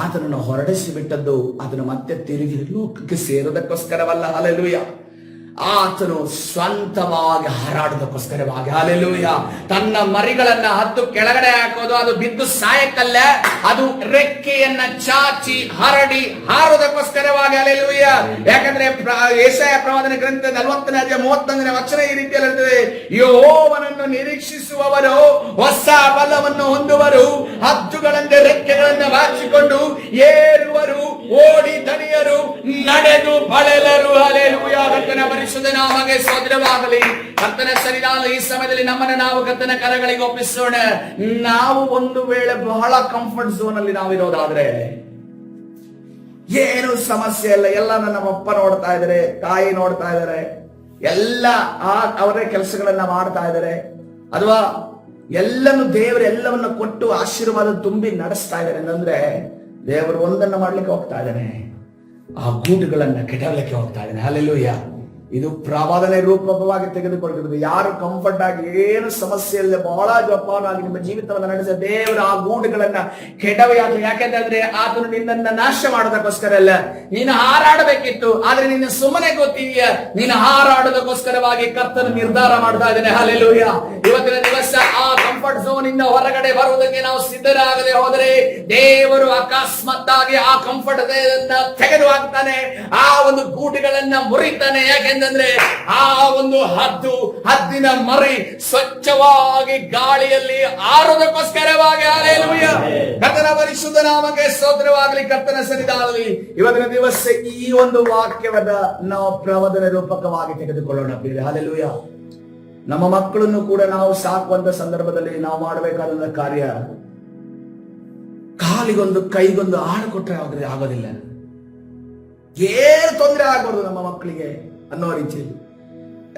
ಆತನನ್ನು ಹೊರಡಿಸಿ ಬಿಟ್ಟದ್ದು ಅದನ್ನು ಮತ್ತೆ ತಿರುಗಿ ಲೋಕಕ್ಕೆ ಸೇರೋದಕ್ಕೋಸ್ಕರವಲ್ಲ. ಹಲ್ಲೆಲೂಯಾ. ಆತನು ಸ್ವಂತವಾಗಿ ಹಾರಾಡೋದಕ್ಕೋಸ್ಕರವಾಗಿ. ಹಲ್ಲೆಲೂಯಾ. ತನ್ನ ಮರಿಗಳನ್ನ ಹದ್ದು ಕೆಳಗಡೆ ಹಾಕೋದು, ಅದು ಬಿದ್ದು ಸಾಯಕ್ಕಲ್ಲ, ಅದು ರೆಕ್ಕೆಯನ್ನ ಚಾಚಿ ಹರಡಿ ಹಾರೋದಕ್ಕೋಸ್ಕರವಾಗಿ. ಹಲ್ಲೆಲೂಯಾ. ಯಾಕಂದ್ರೆ ಯೆಶಾಯ ಪ್ರವಾದನ ಗ್ರಂಥ 40ನೇ ಅಧ್ಯಾಯ 31ನೇ ವಚನ ಈ ರೀತಿಯಲ್ಲಿ ಇರ್ತದೆ, ಯೆಹೋವನನ್ನು ನಿರೀಕ್ಷಿಸುವವರು ಹೊಸ ಬಲವನ್ನು ಹೊಂದುವರು, ಹದ್ದುಗಳಂತೆ ರೆಕ್ಕೆಗಳನ್ನು ಬಾಚಿಕೊಂಡು ಏರುವರು, ಓಡಿ ದಣಿಯರು, ನಡೆದು ಬಳಲರು. ಹಲ್ಲೆಲೂಯಾ. ಕರ್ತನ ಪರಿಶುದ್ಧ ನಾಮಕ್ಕೆ ಸ್ತೋತ್ರವಾಗಲಿ. ಕರ್ತನ ಸನ್ನಿಧಾನ ಈ ಸಮಯದಲ್ಲಿ ನಮ್ಮನ್ನು ನಾವು ಕರ್ತನ ಕರಗಳಿಗೆ ಒಪ್ಪಿಸೋಣ. ನಾವು ಒಂದು ವೇಳೆ ಬಹಳ ಕಂಫರ್ಟ್ ಝೋನ್ ಅಲ್ಲಿ ನಾವಿರೋದಾದ್ರೆ ಏನು ಸಮಸ್ಯೆ ಇಲ್ಲ, ಎಲ್ಲ ನಮ್ಮ ಅಪ್ಪ ನೋಡ್ತಾ ಇದಾರೆ, ತಾಯಿ ನೋಡ್ತಾ ಇದಾರೆ, ಎಲ್ಲ ಅವರೇ ಕೆಲಸಗಳನ್ನ ಮಾಡ್ತಾ ಇದಾರೆ, ಅಥವಾ ಎಲ್ಲನ್ನು ದೇವರು ಎಲ್ಲವನ್ನ ಕೊಟ್ಟು ಆಶೀರ್ವಾದ ತುಂಬಿ ನಡೆಸ್ತಾ ಇದ್ದಾರೆ ಅಂತಂದ್ರೆ ದೇವರು ಒಂದನ್ನ ಮಾಡ್ಲಿಕ್ಕೆ ಹೋಗ್ತಾ ಇದ್ದಾನೆ, ಆ ಗೂಡುಗಳನ್ನ ಕೆಡವಲಿಕ್ಕೆ ಹೋಗ್ತಾ ಇದ್ದಾನೆ. ಹಲ್ಲೆಲೂಯಾ. ಇದು ಪ್ರವಾದನೆ ರೂಪವಾಗಿ ತೆಗೆದುಕೊಂಡಿರುವುದು. ಯಾರು ಕಂಫರ್ಟ್ ಆಗಿ ಏನು ಸಮಸ್ಯೆ ಇಲ್ಲ, ಬಹಳ ಜೋಪಾನಾಗಿ ನಿಮ್ಮ ಜೀವಿತವನ್ನು ನಡೆಸಿದ ದೇವರು ಆ ಗೂಡುಗಳನ್ನ ಕೆಡವೆಯಾದ. ಯಾಕೆಂದ್ರೆ ಆತನು ನಿನ್ನನ್ನ ನಾಶ ಮಾಡೋದಕ್ಕೋಸ್ಕರ ಅಲ್ಲ, ನೀನು ಹಾರಾಡಬೇಕಿತ್ತು, ಆದ್ರೆ ನಿನ್ನ ಸುಮ್ಮನೆ ಗೊತ್ತಿದೆಯಾ, ನೀನು ಹಾರಾಡೋದಕ್ಕೋಸ್ಕರವಾಗಿ ಕರ್ತನು ನಿರ್ಧಾರ ಮಾಡ್ತಾ ಇದ್ದಾನೆ. ಹಲ್ಲೆಲೂಯಾ. ಇವತ್ತಿನ ದಿವಸ ಆ ಕಂಫರ್ಟ್ ಝೋನ್ ಇಂದ ಹೊರಗಡೆ ಬರುವುದಕ್ಕೆ ನಾವು ಸಿದ್ಧರಾಗದೆ ಹೋದರೆ ದೇವರು ಅಕಸ್ಮಾತ್ ಆಗಿ ಆ ಕಂಫರ್ಟ್ ತೆಗೆದು ಹಾಕ್ತಾನೆ, ಆ ಒಂದು ಗೂಡುಗಳನ್ನ ಮುರಿತಾನೆ. ಯಾಕೆಂದ್ರೆ ಆ ಒಂದು ಹದ್ದಿನ ಮರಿ ಸ್ವಚ್ಛವಾಗಿ ಗಾಳಿಯಲ್ಲಿ ಆರೋದಕ್ಕೋಸ್ಕರವಾಗಿ. ಹಲ್ಲೆಲೂಯಾ. ಕರ್ತನ ಪರಿಶುದ್ಧ ನಾಮಕ್ಕೆ ಸ್ತೋತ್ರವಾಗಲಿ. ಕರ್ತನ ಸನ್ನಿಧಾನದಲ್ಲಿ ಇವತ್ತಿನ ದಿವಸ ಈ ಒಂದು ವಾಕ್ಯವನ್ನ ನಾವು ಪ್ರವಾದನೆ ರೂಪಕವಾಗಿ ತೆಗೆದುಕೊಳ್ಳೋಣ. ಹಲ್ಲೆಲೂಯಾ. ನಮ್ಮ ಮಕ್ಕಳನ್ನು ಕೂಡ ನಾವು ಸಾಕುವಂತ ಸಂದರ್ಭದಲ್ಲಿ ನಾವು ಮಾಡಬೇಕಾದ ಕಾರ್ಯ, ಕಾಲಿಗೊಂದು ಕೈಗೊಂದು ಆಳು ಕೊಟ್ಟರೆ ಆಗೋದಿಲ್ಲ. ಏನು ತೊಂದರೆ ಆಗಬಾರ್ದು ನಮ್ಮ ಮಕ್ಕಳಿಗೆ ಅನ್ನೋ ರೀತಿಯಲ್ಲಿ.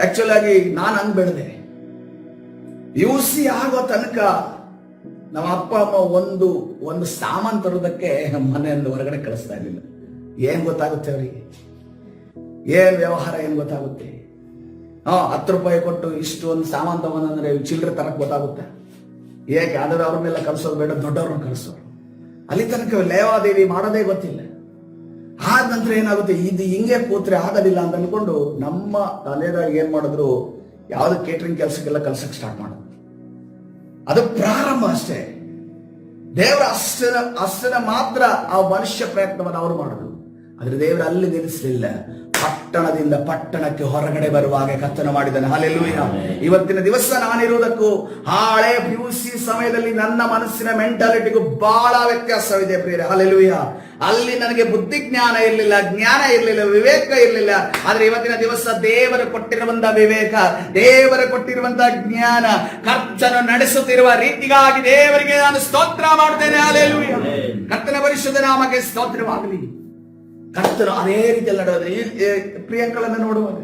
ಆಕ್ಚುಲ್ ಆಗಿ ನಾನು ಹಂಗ್ ಬೆಳೆದೆ. UC ಆಗೋ ತನಕ ನಮ್ಮ ಅಪ್ಪ ಅಮ್ಮ ಒಂದು ಸಾಮಾನು ತರೋದಕ್ಕೆ ಮನೆಯಿಂದ ಹೊರಗಡೆ ಕಳಿಸ್ತಾ ಇರ್ಲಿಲ್ಲ. ಏನ್ ಗೊತ್ತಾಗುತ್ತೆ ಅವರಿಗೆ, ಏನ್ ವ್ಯವಹಾರ ಏನ್ ಗೊತ್ತಾಗುತ್ತೆ? 10 ರೂಪಾಯಿ ಕೊಟ್ಟು ಇಷ್ಟು ಒಂದು ಸಾಮಾನು ತಗೊಂಡ್ರೆ ಚಿಲ್ಲರೆ ತರಕ್ ಗೊತ್ತಾಗುತ್ತೆ? ಏಕೆ? ಆದ್ರೆ ಅವ್ರನ್ನೆಲ್ಲ ಕಳಿಸೋದು ಬೇಡ, ದೊಡ್ಡವ್ರನ್ನ ಕಳಿಸೋರು. ಅಲ್ಲಿ ತನಕ ಲೇವಾದೇವಿ ಮಾಡೋದೇ ಗೊತ್ತಿಲ್ಲ. ಆದ ನಂತರ ಏನಾಗುತ್ತೆ, ಇದು ಹಿಂಗೆ ಕೂತ್ರೆ ಆಗೋದಿಲ್ಲ ಅಂತ ಅನ್ಕೊಂಡು ನಮ್ಮ ತಂದೆದಾಗ ಏನ್ ಮಾಡಿದ್ರು, ಯಾವ್ದು ಕೇಟರಿಂಗ್ ಕೆಲಸಕ್ಕೆಲ್ಲ ಕಲ್ಸಕ್ ಸ್ಟಾರ್ಟ್ ಮಾಡಿದ್ರು. ಅದು ಪ್ರಾರಂಭ ಅಷ್ಟೇ. ದೇವರ ಅಷ್ಟನ ಮಾತ್ರ ಆ ಮನುಷ್ಯ ಪ್ರಯತ್ನವನ್ನು ಅವರು ಮಾಡಿದ್ರು. ಆದ್ರೆ ದೇವರು ಅಲ್ಲಿ ನಿಲ್ಲಿಸಲಿಲ್ಲ. ಪಟ್ಟಣದಿಂದ ಪಟ್ಟಣಕ್ಕೆ ಹೊರಗಡೆ ಬರುವಾಗ ಕರ್ತನ ಮಾಡಿದ್ದಾನೆ. ಹಲ್ಲೆಲೂಯಾ. ಇವತ್ತಿನ ದಿವಸ ನಾನಿರುವುದಕ್ಕೂ ಹಳೆ PUC ಸಮಯದಲ್ಲಿ ನನ್ನ ಮನಸ್ಸಿನ ಮೆಂಟಾಲಿಟಿಗೂ ಬಹಳ ವ್ಯತ್ಯಾಸವಿದೆ ಪ್ರಿಯರೇ. ಹಲ್ಲೆಲೂಯಾ. ಅಲ್ಲಿ ನನಗೆ ಬುದ್ಧಿ ಜ್ಞಾನ ಇರಲಿಲ್ಲ, ಜ್ಞಾನ ಇರಲಿಲ್ಲ, ವಿವೇಕ ಇರಲಿಲ್ಲ. ಆದ್ರೆ ಇವತ್ತಿನ ದಿವಸ ದೇವರು ಕೊಟ್ಟಿರುವಂತಹ ವಿವೇಕ, ದೇವರು ಕೊಟ್ಟಿರುವಂತಹ ಜ್ಞಾನ, ಕರ್ತನು ನಡೆಸುತ್ತಿರುವ ರೀತಿಗಾಗಿ ದೇವರಿಗೆ ನಾನು ಸ್ತೋತ್ರ ಮಾಡುತ್ತೇನೆ. ಹಲ್ಲೆಲೂಯಾ. ಕರ್ತನ ಪರಿಶುದ್ಧ ನಾಮಕ್ಕೆ ಸ್ತೋತ್ರವಾಗಲಿ. ಕರ್ತನು ಅದೇ ರೀತಿಯಲ್ಲಿ ನಡೆಯೋದು. ಪ್ರಿಯಾಂಕಳನ್ನು ನೋಡುವಾಗ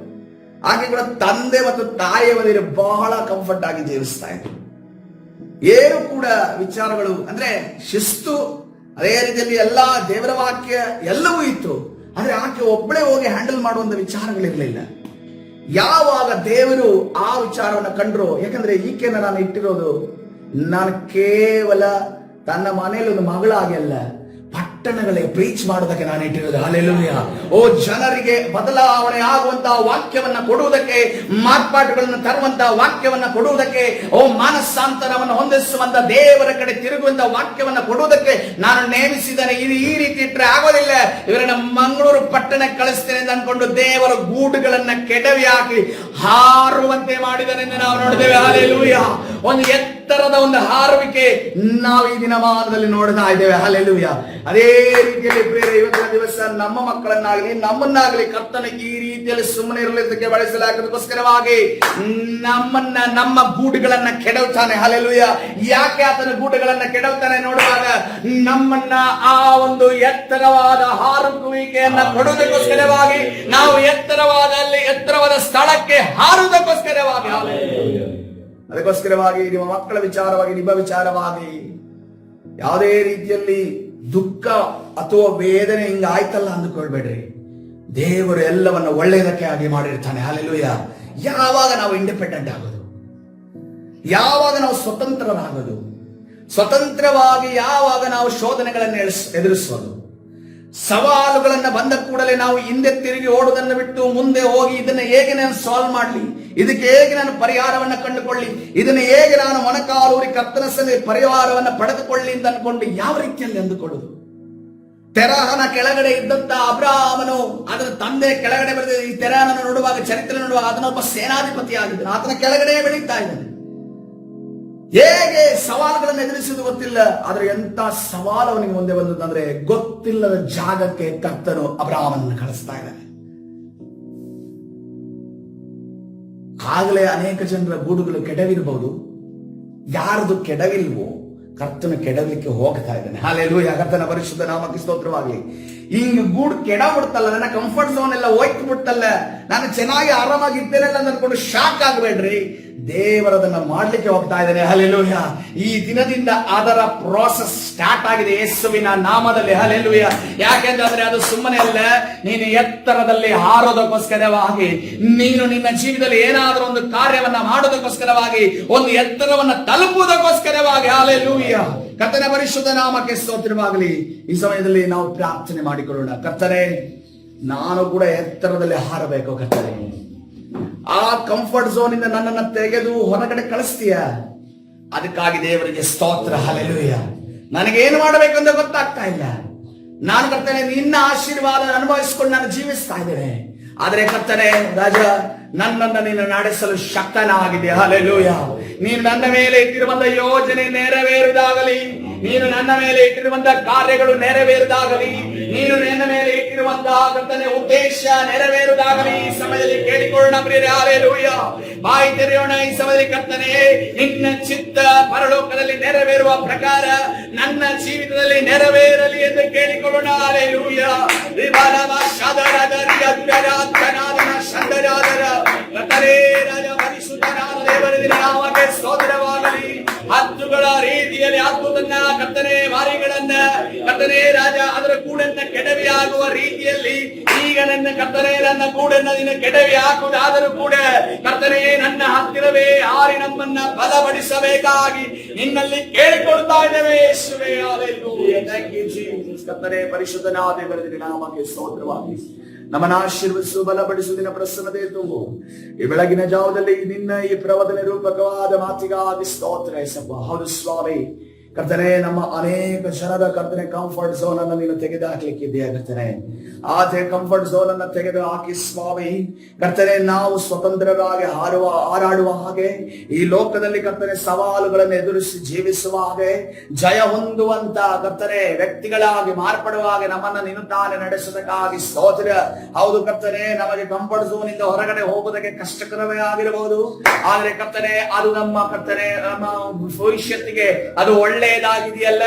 ಆಕೆ ಕೂಡ ತಂದೆ ಮತ್ತು ತಾಯಿಯ ಮಧ್ಯೆ ಬಹಳ ಕಂಫರ್ಟ್ ಆಗಿ ಜೀವಿಸ್ತಾ ಇದ್ರು. ಏನು ಕೂಡ ವಿಚಾರಗಳು ಅಂದ್ರೆ ಶಿಸ್ತು, ಅದೇ ರೀತಿಯಲ್ಲಿ ಎಲ್ಲಾ ದೇವರ ವಾಕ್ಯ ಎಲ್ಲವೂ ಇತ್ತು. ಆದ್ರೆ ಆಕೆ ಒಬ್ಬಳೇ ಹೋಗಿ ಹ್ಯಾಂಡಲ್ ಮಾಡುವಂತ ವಿಚಾರಗಳಿರ್ಲಿಲ್ಲ. ಯಾವಾಗ ದೇವರು ಆ ವಿಚಾರವನ್ನು ಕಂಡ್ರು, ಯಾಕಂದ್ರೆ ಈಕೆನ ನಾನು ಇಟ್ಟಿರೋದು ನಾನು ಕೇವಲ ತನ್ನ ಮನೆಯಲ್ಲಿ ಒಂದು ಮಗಳಾಗಿ ಅಲ್ಲ, ಪಟ್ಟಣಗಳಿಗೆ ಪ್ರೀಚ್ ಮಾಡೋದಕ್ಕೆ ನಾನು ಇಟ್ಟಿರೋದು. ಹಲ್ಲೆಲೂಯಾ. ಓ ಜನರಿಗೆ ಬದಲಾವಣೆ ಆಗುವಂತಹ ವಾಕ್ಯವನ್ನ ಕೊಡುವುದಕ್ಕೆ, ಮಾರ್ಪಾಟುಗಳನ್ನು ತರುವಂತಹ ವಾಕ್ಯವನ್ನ ಕೊಡುವುದಕ್ಕೆ, ಓ ಮಾನಸಾಂತರವನ್ನು ಹೊಂದಿಸುವಂತ ದೇವರ ಕಡೆ ತಿರುಗುವಂತಹ ವಾಕ್ಯವನ್ನ ಕೊಡುವುದಕ್ಕೆ ನಾನು ನೇಮಿಸಿದ್ದೇನೆ. ಇದು ಈ ರೀತಿ ಇಟ್ಟರೆ ಆಗೋದಿಲ್ಲ, ಇವರನ್ನ ಮಂಗಳೂರು ಪಟ್ಟಣಕ್ಕೆ ಕಳಿಸ್ತೇನೆ ಅಂತ ಅನ್ಕೊಂಡು ದೇವರ ಗೂಡುಗಳನ್ನ ಕೆಡವಿ ಹಾಕಿ ಹಾರುವಂತೆ ಮಾಡಿದ್ದಾನೆ ಎಂದು ನಾವು ನೋಡಿದ್ದೇವೆ. ಹಲ್ಲೆಲೂಯಾ. ಒಂದು ಎತ್ತರದ ಒಂದು ಹಾರುವಿಕೆ ನಾವು ಈ ದಿನಮಾನದಲ್ಲಿ ನೋಡ್ತಾ ಇದ್ದೇವೆ. ಹಲ್ಲೆಲೂಯಾ. ಅದೇ ರೀತಿಯಲ್ಲಿ ಬೇರೆ ಇವತ್ತಿನ ದಿವಸ ನಮ್ಮ ಮಕ್ಕಳನ್ನಾಗಲಿ ನಮ್ಮನ್ನಾಗಲಿ ಕರ್ತನ ಈ ರೀತಿಯಲ್ಲಿ ಸುಮ್ಮನೆ ಇರಲಿದ್ದಕ್ಕೆ ಬಳಸಲಾಗೋದಕ್ಕೋಸ್ಕರವಾಗಿ ನಮ್ಮ ಗೂಡುಗಳನ್ನ ಕೆಡವುತ್ತಾನೆ. ಹಲ್ಲೆಲೂಯಾ. ಯಾಕೆ ಆತನ ಗೂಡುಗಳನ್ನ ಕೆಡವುತ್ತಾನೆ ನೋಡುವಾಗ ನಮ್ಮನ್ನ ಆ ಒಂದು ಎತ್ತರವಾದ ಹಾರುವಿಕೆಯನ್ನ ಕೊಡುವುದಕ್ಕೋಸ್ಕರವಾಗಿ, ನಾವು ಎತ್ತರವಾದ ಸ್ಥಳಕ್ಕೆ ಹಾರುವುದಕ್ಕೋಸ್ಕರವಾಗಿ. ಅದಕ್ಕೋಸ್ಕರವಾಗಿ ನಿಮ್ಮ ಮಕ್ಕಳ ವಿಚಾರವಾಗಿ, ನಿಮ್ಮ ವಿಚಾರವಾಗಿ ಯಾವುದೇ ರೀತಿಯಲ್ಲಿ ದುಃಖ ಅಥವಾ ವೇದನೆ ಹಿಂಗಾಯ್ತಲ್ಲ ಅಂದುಕೊಳ್ಬೇಡ್ರಿ. ದೇವರು ಎಲ್ಲವನ್ನ ಒಳ್ಳೆಯದಕ್ಕೆ ಆಗಿ ಮಾಡಿರ್ತಾನೆ. ಹಲ್ಲೆಲೂಯಾ. ಯಾವಾಗ ನಾವು ಇಂಡಿಪೆಂಡೆಂಟ್ ಆಗೋದು, ಯಾವಾಗ ನಾವು ಸ್ವತಂತ್ರರಾಗೋದು, ಸ್ವತಂತ್ರವಾಗಿ ಯಾವಾಗ ನಾವು ಶೋಧನೆಗಳನ್ನು ಎದುರಿಸೋದು, ಸವಾಲುಗಳನ್ನ ಬಂದ ಕೂಡಲೇ ನಾವು ಹಿಂದೆ ತಿರುಗಿ ಓಡುವುದನ್ನು ಬಿಟ್ಟು ಮುಂದೆ ಹೋಗಿ ಇದನ್ನ ಹೇಗೆ ನಾನು ಸಾಲ್ವ್ ಮಾಡಲಿ, ಇದಕ್ಕೆ ಹೇಗೆ ನಾನು ಪರಿಹಾರವನ್ನ ಕಂಡುಕೊಳ್ಳಿ, ಇದನ್ನ ಹೇಗೆ ನಾನು ಮೊಣಕಾಲೂರಿ ಕರ್ತನ ಸನ್ನಿಧಿಯಲ್ಲಿ ಪರಿಹಾರವನ್ನ ಪಡೆದುಕೊಳ್ಳಿ ಅಂತ ಅನ್ಕೊಂಡು ಯಾವ ರೀತಿಯಲ್ಲಿ ಅಂದುಕೊಳ್ಳುದು. ತೆರಹನ ಕೆಳಗಡೆ ಇದ್ದಂತ ಅಬ್ರಾಮನು ಅದರ ತಂದೆ ಕೆಳಗಡೆ ಬೆಳೆದ ಈ ತೆರಹನನ್ನು ನೋಡುವಾಗ, ಚರಿತ್ರೆ ನೋಡುವಾಗ ಅದನ್ನೊಬ್ಬ ಸೇನಾಧಿಪತಿ ಆಗಿದ್ದಾನೆ, ಆತನ ಕೆಳಗಡೆ ಬೆಳೀತಾ ಇದ್ದಾನೆ. ಹೇಗೆ ಸವಾಲುಗಳನ್ನು ಎದುರಿಸುವುದು ಗೊತ್ತಿಲ್ಲ, ಆದ್ರೆ ಎಂತ ಸವಾಲು ಅವನಿಗೆ ಮುಂದೆ ಬಂದಂದ್ರೆ ಗೊತ್ತಿಲ್ಲದ ಜಾಗಕ್ಕೆ ಕರ್ತನು ಅಬ್ರಾಮನನ್ನು ಕಳಿಸ್ತಾ ಇದ್ದಾನೆ. ಆಗಲೇ ಅನೇಕ ಜನರ ಗೂಡುಗಳು ಕೆಡವಿರಬಹುದು, ಯಾರದು ಕೆಡವಿಲ್ವೋ ಕರ್ತನು ಕೆಡವಲಿಕ್ಕೆ ಹೋಗ್ತಾ ಇದ್ದಾನೆ. ಹಲ್ಲೆಲೂಯಾ. ಕರ್ತನ ಪರಿಶುದ್ಧ ನಾಮಕ್ಕೆ ಸ್ತೋತ್ರವಾಗಲಿ. ಹಿಂಗ್ ಗೂಡು ಕೆಡಬಿಡ್ತಲ್ಲ, ನನ್ನ ಕಂಫರ್ಟ್ ಝೋನ್ ಎಲ್ಲ ಹೋಯ್ತು ಬಿಡ್ತಲ್ಲ, ನಾನು ಚೆನ್ನಾಗಿ ಆರಾಮಾಗಿ ಇದ್ದೇನೆಲ್ಲ ಅಂದ್ಕೊಂಡು ಶಾಕ್ ಆಗ್ಬೇಡ್ರಿ. ದೇವರದನ್ನ ಮಾಡ್ಲಿಕ್ಕೆ ಹೋಗ್ತಾ ಇದ್ದಾನೆ. ಹಲ್ಲೆಲೂಯಾ. ಈ ದಿನದಿಂದ ಅದರ ಪ್ರೋಸೆಸ್ ಸ್ಟಾರ್ಟ್ ಆಗಿದೆ ಯೇಸುವಿನ ನಾಮದಲ್ಲಿ. ಹಲ್ಲೆಲೂಯಾ. ಯಾಕೆಂದ್ರೆ ಅದು ಸುಮ್ಮನೆ ಅಲ್ಲ, ನೀನು ಎತ್ತರದಲ್ಲಿ ಹಾರೋದಕ್ಕೋಸ್ಕರವಾಗಿ, ನೀನು ನಿನ್ನ ಜೀವಿತದಲ್ಲಿ ಏನಾದರೂ ಒಂದು ಕಾರ್ಯವನ್ನ ಮಾಡೋದಕ್ಕೋಸ್ಕರವಾಗಿ, ಒಂದು ಎತ್ತರವನ್ನ ತಲುಪುವುದಕ್ಕೋಸ್ಕರವಾಗಿ. ಹಲ್ಲೆಲೂಯಾ. ಕರ್ತನ ಪರಿಶುದ್ಧ ನಾಮಕ್ಕೆ ಸ್ತೋತ್ರವಾಗಲಿ. ಈ ಸಮಯದಲ್ಲಿ ನಾವು ಪ್ರಾರ್ಥನೆ ಮಾಡಿಕೊಳ್ಳೋಣ. ಕರ್ತನೇ, ನಾನು ಕೂಡ ಎತ್ತರದಲ್ಲಿ ಹಾರಬೇಕು. ಕರ್ತನೇ, ಆ ಕಂಫರ್ಟ್ ಝೋನ್ ಇಂದ ನನ್ನನ್ನು ತೆಗೆದು ಹೊರಗಡೆ ಕಳಿಸ್ತೀಯ, ಅದಕ್ಕಾಗಿ ದೇವರಿಗೆ ಸ್ತೋತ್ರ. ಹಲ್ಲೆಲೂಯಾ. ನನಗೇನು ಮಾಡಬೇಕು ಅಂತ ಗೊತ್ತಾಗ್ತಾ ಇಲ್ಲ. ನಾನು ಕರ್ತನೆ ನಿನ್ನ ಆಶೀರ್ವಾದ ಅನುಭವಿಸಿಕೊಂಡು ನಾನು ಜೀವಿಸ್ತಾ ಇದ್ದೇನೆ. ಆದ್ರೆ ಕರ್ತನೆ ರಾಜ, ನನ್ನನ್ನು ನೀನು ನಡೆಸಲು ಶಕ್ತನಾಗಿದೆ. ಹಲ್ಲೆಲೂಯಾ. ನೀನು ನನ್ನ ಮೇಲೆ ಇಟ್ಟಿರುವಂತ ಯೋಜನೆ ನೆರವೇರುವುದಾಗಲಿ, ನೀನು ನನ್ನ ಮೇಲೆ ಇಟ್ಟಿರುವಂತಹ ಕಾರ್ಯಗಳು ನೆರವೇರುವುದಾಗಲಿ, ನೀನು ನನ್ನ ಮೇಲೆ ಇಟ್ಟಿರುವಂತಹ ಕರ್ತನೆ ಉದ್ದೇಶ ನೆರವೇರುವುದಾಗಲಿ ಈ ಸಮಯದಲ್ಲಿ ಕೇಳಿಕೊಳ್ಳೋಣ ಪ್ರಿಯರೇ. ಹಲ್ಲೆಲೂಯಾ. ಬಾಯಿ ತೆರೆಯೋಣ ಈ ಸಮಯದಲ್ಲಿ. ಕರ್ತನೆ, ನಿನ್ನ ಚಿತ್ತ ಪರಲೋಕದಲ್ಲಿ ನೆರವೇರುವ ಪ್ರಕಾರ ನನ್ನ ಜೀವಿತದಲ್ಲಿ ನೆರವೇರಲಿ ಎಂದು ಕೇಳಿಕೊಳ್ಳೋಣ. ಹಲ್ಲೆಲೂಯಾ. ಸ್ತೋತ್ರವಾಗಲಿ. ಹದ್ದುಗಳ ರೀತಿಯಲ್ಲಿ ಅದ್ಭುತನ್ನ ಕರ್ತನೆ, ಮಾರಿಗಳನ್ನ ಕರ್ತನೆ ರಾಜ ಅದರ ಗೂಡನ್ನ ಕೆಡವಿ ಆಗುವ ರೀತಿಯಲ್ಲಿ ಈಗ ನನ್ನ ಕರ್ತನೆ ನನ್ನ ಗೂಡನ್ನ ನೀನು ಕೆಡವಿ ಹಾಕುವುದಾದರೂ ಕೂಡ ಕರ್ತನೆ ನನ್ನ ಹತ್ತಿರವೇ ಹಾರಿ ನಮ್ಮನ್ನ ಬಲಪಡಿಸಬೇಕಾಗಿ ನಿನ್ನಲ್ಲಿ ಕೇಳಿಕೊಳ್ತಾ ಇದ್ದೇವೆ ಯೇಸುವೇ. ಹಲ್ಲೆಲೂಯಾ. Thank you Jesus. ಕರ್ತನೆ ಪರಿಶುದ್ಧನಾದ ದೇವರ ನಾಮಕ್ಕೆ ಸ್ತೋತ್ರವಾಗಲಿ. ನಮ್ಮನ್ನ ಆಶೀರ್ವದಿಸು, ಬಲಪಡಿಸು, ನಿನ್ನ ಪ್ರಸನ್ನತೆ ತುಂಬು. ಈ ಬೆಳಗಿನ ಜಾವದಲ್ಲಿ ನಿನ್ನ ಈ ಪ್ರವಚನ ರೂಪಕವಾದ ಮಾತಿಗಾಗಿ ಸ್ತೋತ್ರ ಯೇಸಪ್ಪ. ಹೌದು ಸ್ವಾಮಿ. ಕರ್ತನೆ, ನಮ್ಮ ಅನೇಕ ಜನರ ಕರ್ತನೆ ಕಂಫರ್ಟ್ ಝೋನ್ ಅನ್ನು ನೀನು ತೆಗೆದು ಹಾಕ್ಲಿಕ್ಕಿದೆಯಾ ಕರ್ತನೆ. ಆ ಕಂಫರ್ಟ್ ಝೋನ್ ಅನ್ನು ತೆಗೆದು ಹಾಕಿ ಸ್ವಾಮಿ ಕರ್ತನೆ, ನಾವು ಸ್ವತಂತ್ರರಾಗಿ ಹಾರಾಡುವ ಹಾಗೆ, ಈ ಲೋಕದಲ್ಲಿ ಕರ್ತನೆ ಸವಾಲುಗಳನ್ನು ಎದುರಿಸಿ ಜೀವಿಸುವ ಹಾಗೆ, ಜಯ ಹೊಂದುವಂತ ಕರ್ತನೆ ವ್ಯಕ್ತಿಗಳಾಗಿ ಮಾರ್ಪಡುವ ಹಾಗೆ ನಮ್ಮನ್ನ ನೀನು ತಾನೇ ನಡೆಸೋದಕ್ಕಾಗಿ ಸ್ತೋತ್ರ. ಹೌದು ಕರ್ತನೆ, ನಮಗೆ ಕಂಫರ್ಟ್ ಝೋನ್ ಇಂದ ಹೊರಗಡೆ ಹೋಗೋದಕ್ಕೆ ಕಷ್ಟಕರವೇ ಆಗಿರಬಹುದು, ಆದ್ರೆ ಕರ್ತನೆ ಅದು ನಮ್ಮ ಕರ್ತನೆ ನಮ್ಮ ಭವಿಷ್ಯತ್ತಿಗೆ ಅದು ಒಳ್ಳೆಯದಾಗಿದೆಯಲ್ಲ.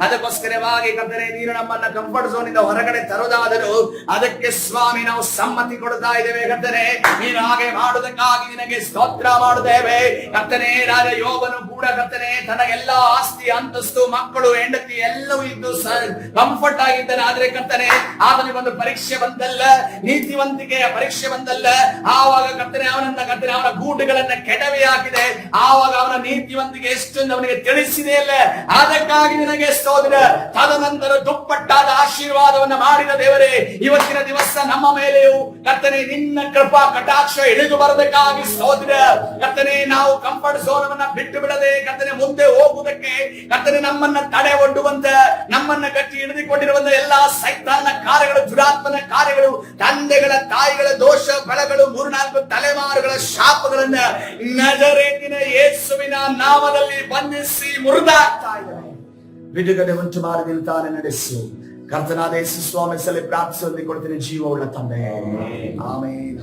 ಅದಕ್ಕೋಸ್ಕರವಾಗಿ ಕರ್ತನೆ ನೀನು ನಮ್ಮನ್ನ ಕಂಫರ್ಟ್ ಝೋನ್ ಇಂದ ಹೊರಗಡೆ ತರೋದಾದರೂ ಅದಕ್ಕೆ ಸ್ವಾಮಿ ನಾವು ಸಮ್ಮತಿ ಕೊಡ್ತಾ ಇದ್ದೇವೆ. ಕರ್ತನೆ, ನೀನು ಹಾಗೆ ಮಾಡುವುದಕ್ಕಾಗಿ ನಿನಗೆ ಸ್ತೋತ್ರ ಮಾಡುತ್ತೇವೆ. ಕರ್ತನೆ ರಾಜ ಯೋಬನು ಕೂಡ ಕರ್ತನೆ ತನ್ನ ಎಲ್ಲಾ ಆಸ್ತಿ ಅಂತಸ್ತು ಮಕ್ಕಳು ಹೆಂಡತಿ ಎಲ್ಲವೂ ಇದ್ದು ಕಂಫರ್ಟ್ ಆಗಿದ್ದಾನೆ. ಆದ್ರೆ ಕರ್ತನೆ ಆತನಿಗೊಂದು ಪರೀಕ್ಷೆ ಬಂದಲ್ಲ, ನೀತಿವಂತಿಕೆಯ ಪರೀಕ್ಷೆ ಬಂದಲ್ಲ, ಆವಾಗ ಕರ್ತನೆ ಅವನ ಗೂಡುಗಳನ್ನ ಕೆಡವಿ ಹಾಕಿದೆ. ಆವಾಗ ಅವನ ನೀತಿವಂತಿಕೆ ಎಷ್ಟು ಅವನಿಗೆ ತಿಳಿಸಿದೆ ಅಲ್ಲ. ಅದಕ್ಕಾಗಿ ನಿನಗೆ ಸ್ತೋತ್ರ. ತದನಂತರ ದುಪ್ಪಟ್ಟಾದ ಆಶೀರ್ವಾದವನ್ನ ಮಾಡಿದ ದೇವರೇ, ಇವತ್ತಿನ ದಿವಸ ನಮ್ಮ ಮೇಲೆಯೂ ಕರ್ತನೆ ನಿನ್ನ ಕೃಪಾ ಕಟಾಕ್ಷ ಇಳಿದು ಬರದಕ್ಕಾಗಿ ಸ್ತೋತ್ರ. ಕರ್ತನೆ, ನಾವು ಕಂಫರ್ಟ್ ಝೋನ್ ಅನ್ನ ಬಿಟ್ಟು ಬಿಡದೆ ಕರ್ತನೆ ಮುಂದೆ ಹೋಗುವುದಕ್ಕೆ ಕರ್ತನೆ ನಮ್ಮನ್ನ ತಡೆ ಒಡ್ಡುವಂತ, ನಮ್ಮನ್ನ ಗಟ್ಟಿ ಹಿಡಿದುಕೊಂಡಿರುವಂತ ಎಲ್ಲಾ ಸೈತಾನ ಕಾರ್ಯಗಳು, ದುರಾತ್ಮನ ಕಾರ್ಯಗಳು, ತಂದೆಗಳ ತಾಯಿಗಳ ದೋಷ ಫಲಗಳು, 3-4 ತಲೆಮಾರುಗಳ ಶಾಪಗಳನ್ನ ನಜರೇತಿನ ಯೇಸುವಿನ ನಾಮದಲ್ಲಿ ಬಂಧಿಸಿ ಮುರಿದಾಗ್ತಾ ಇದ್ದಾರೆ. ಬಿಡುಗಡೆ ಉಂಟು ಮಾಡಿ ನಿಲ್ತಾನೆ ನಡೆಸು. ಕರ್ತನಾದ ಯೇಸು ಸ್ವಾಮಿ ಸಲ ಪ್ರಾರ್ಥಿಸಿ ಕೊಡ್ತೀನಿ ಜೀವವುಳ್ಳ ತಂದೆ. ಆಮೇನ್.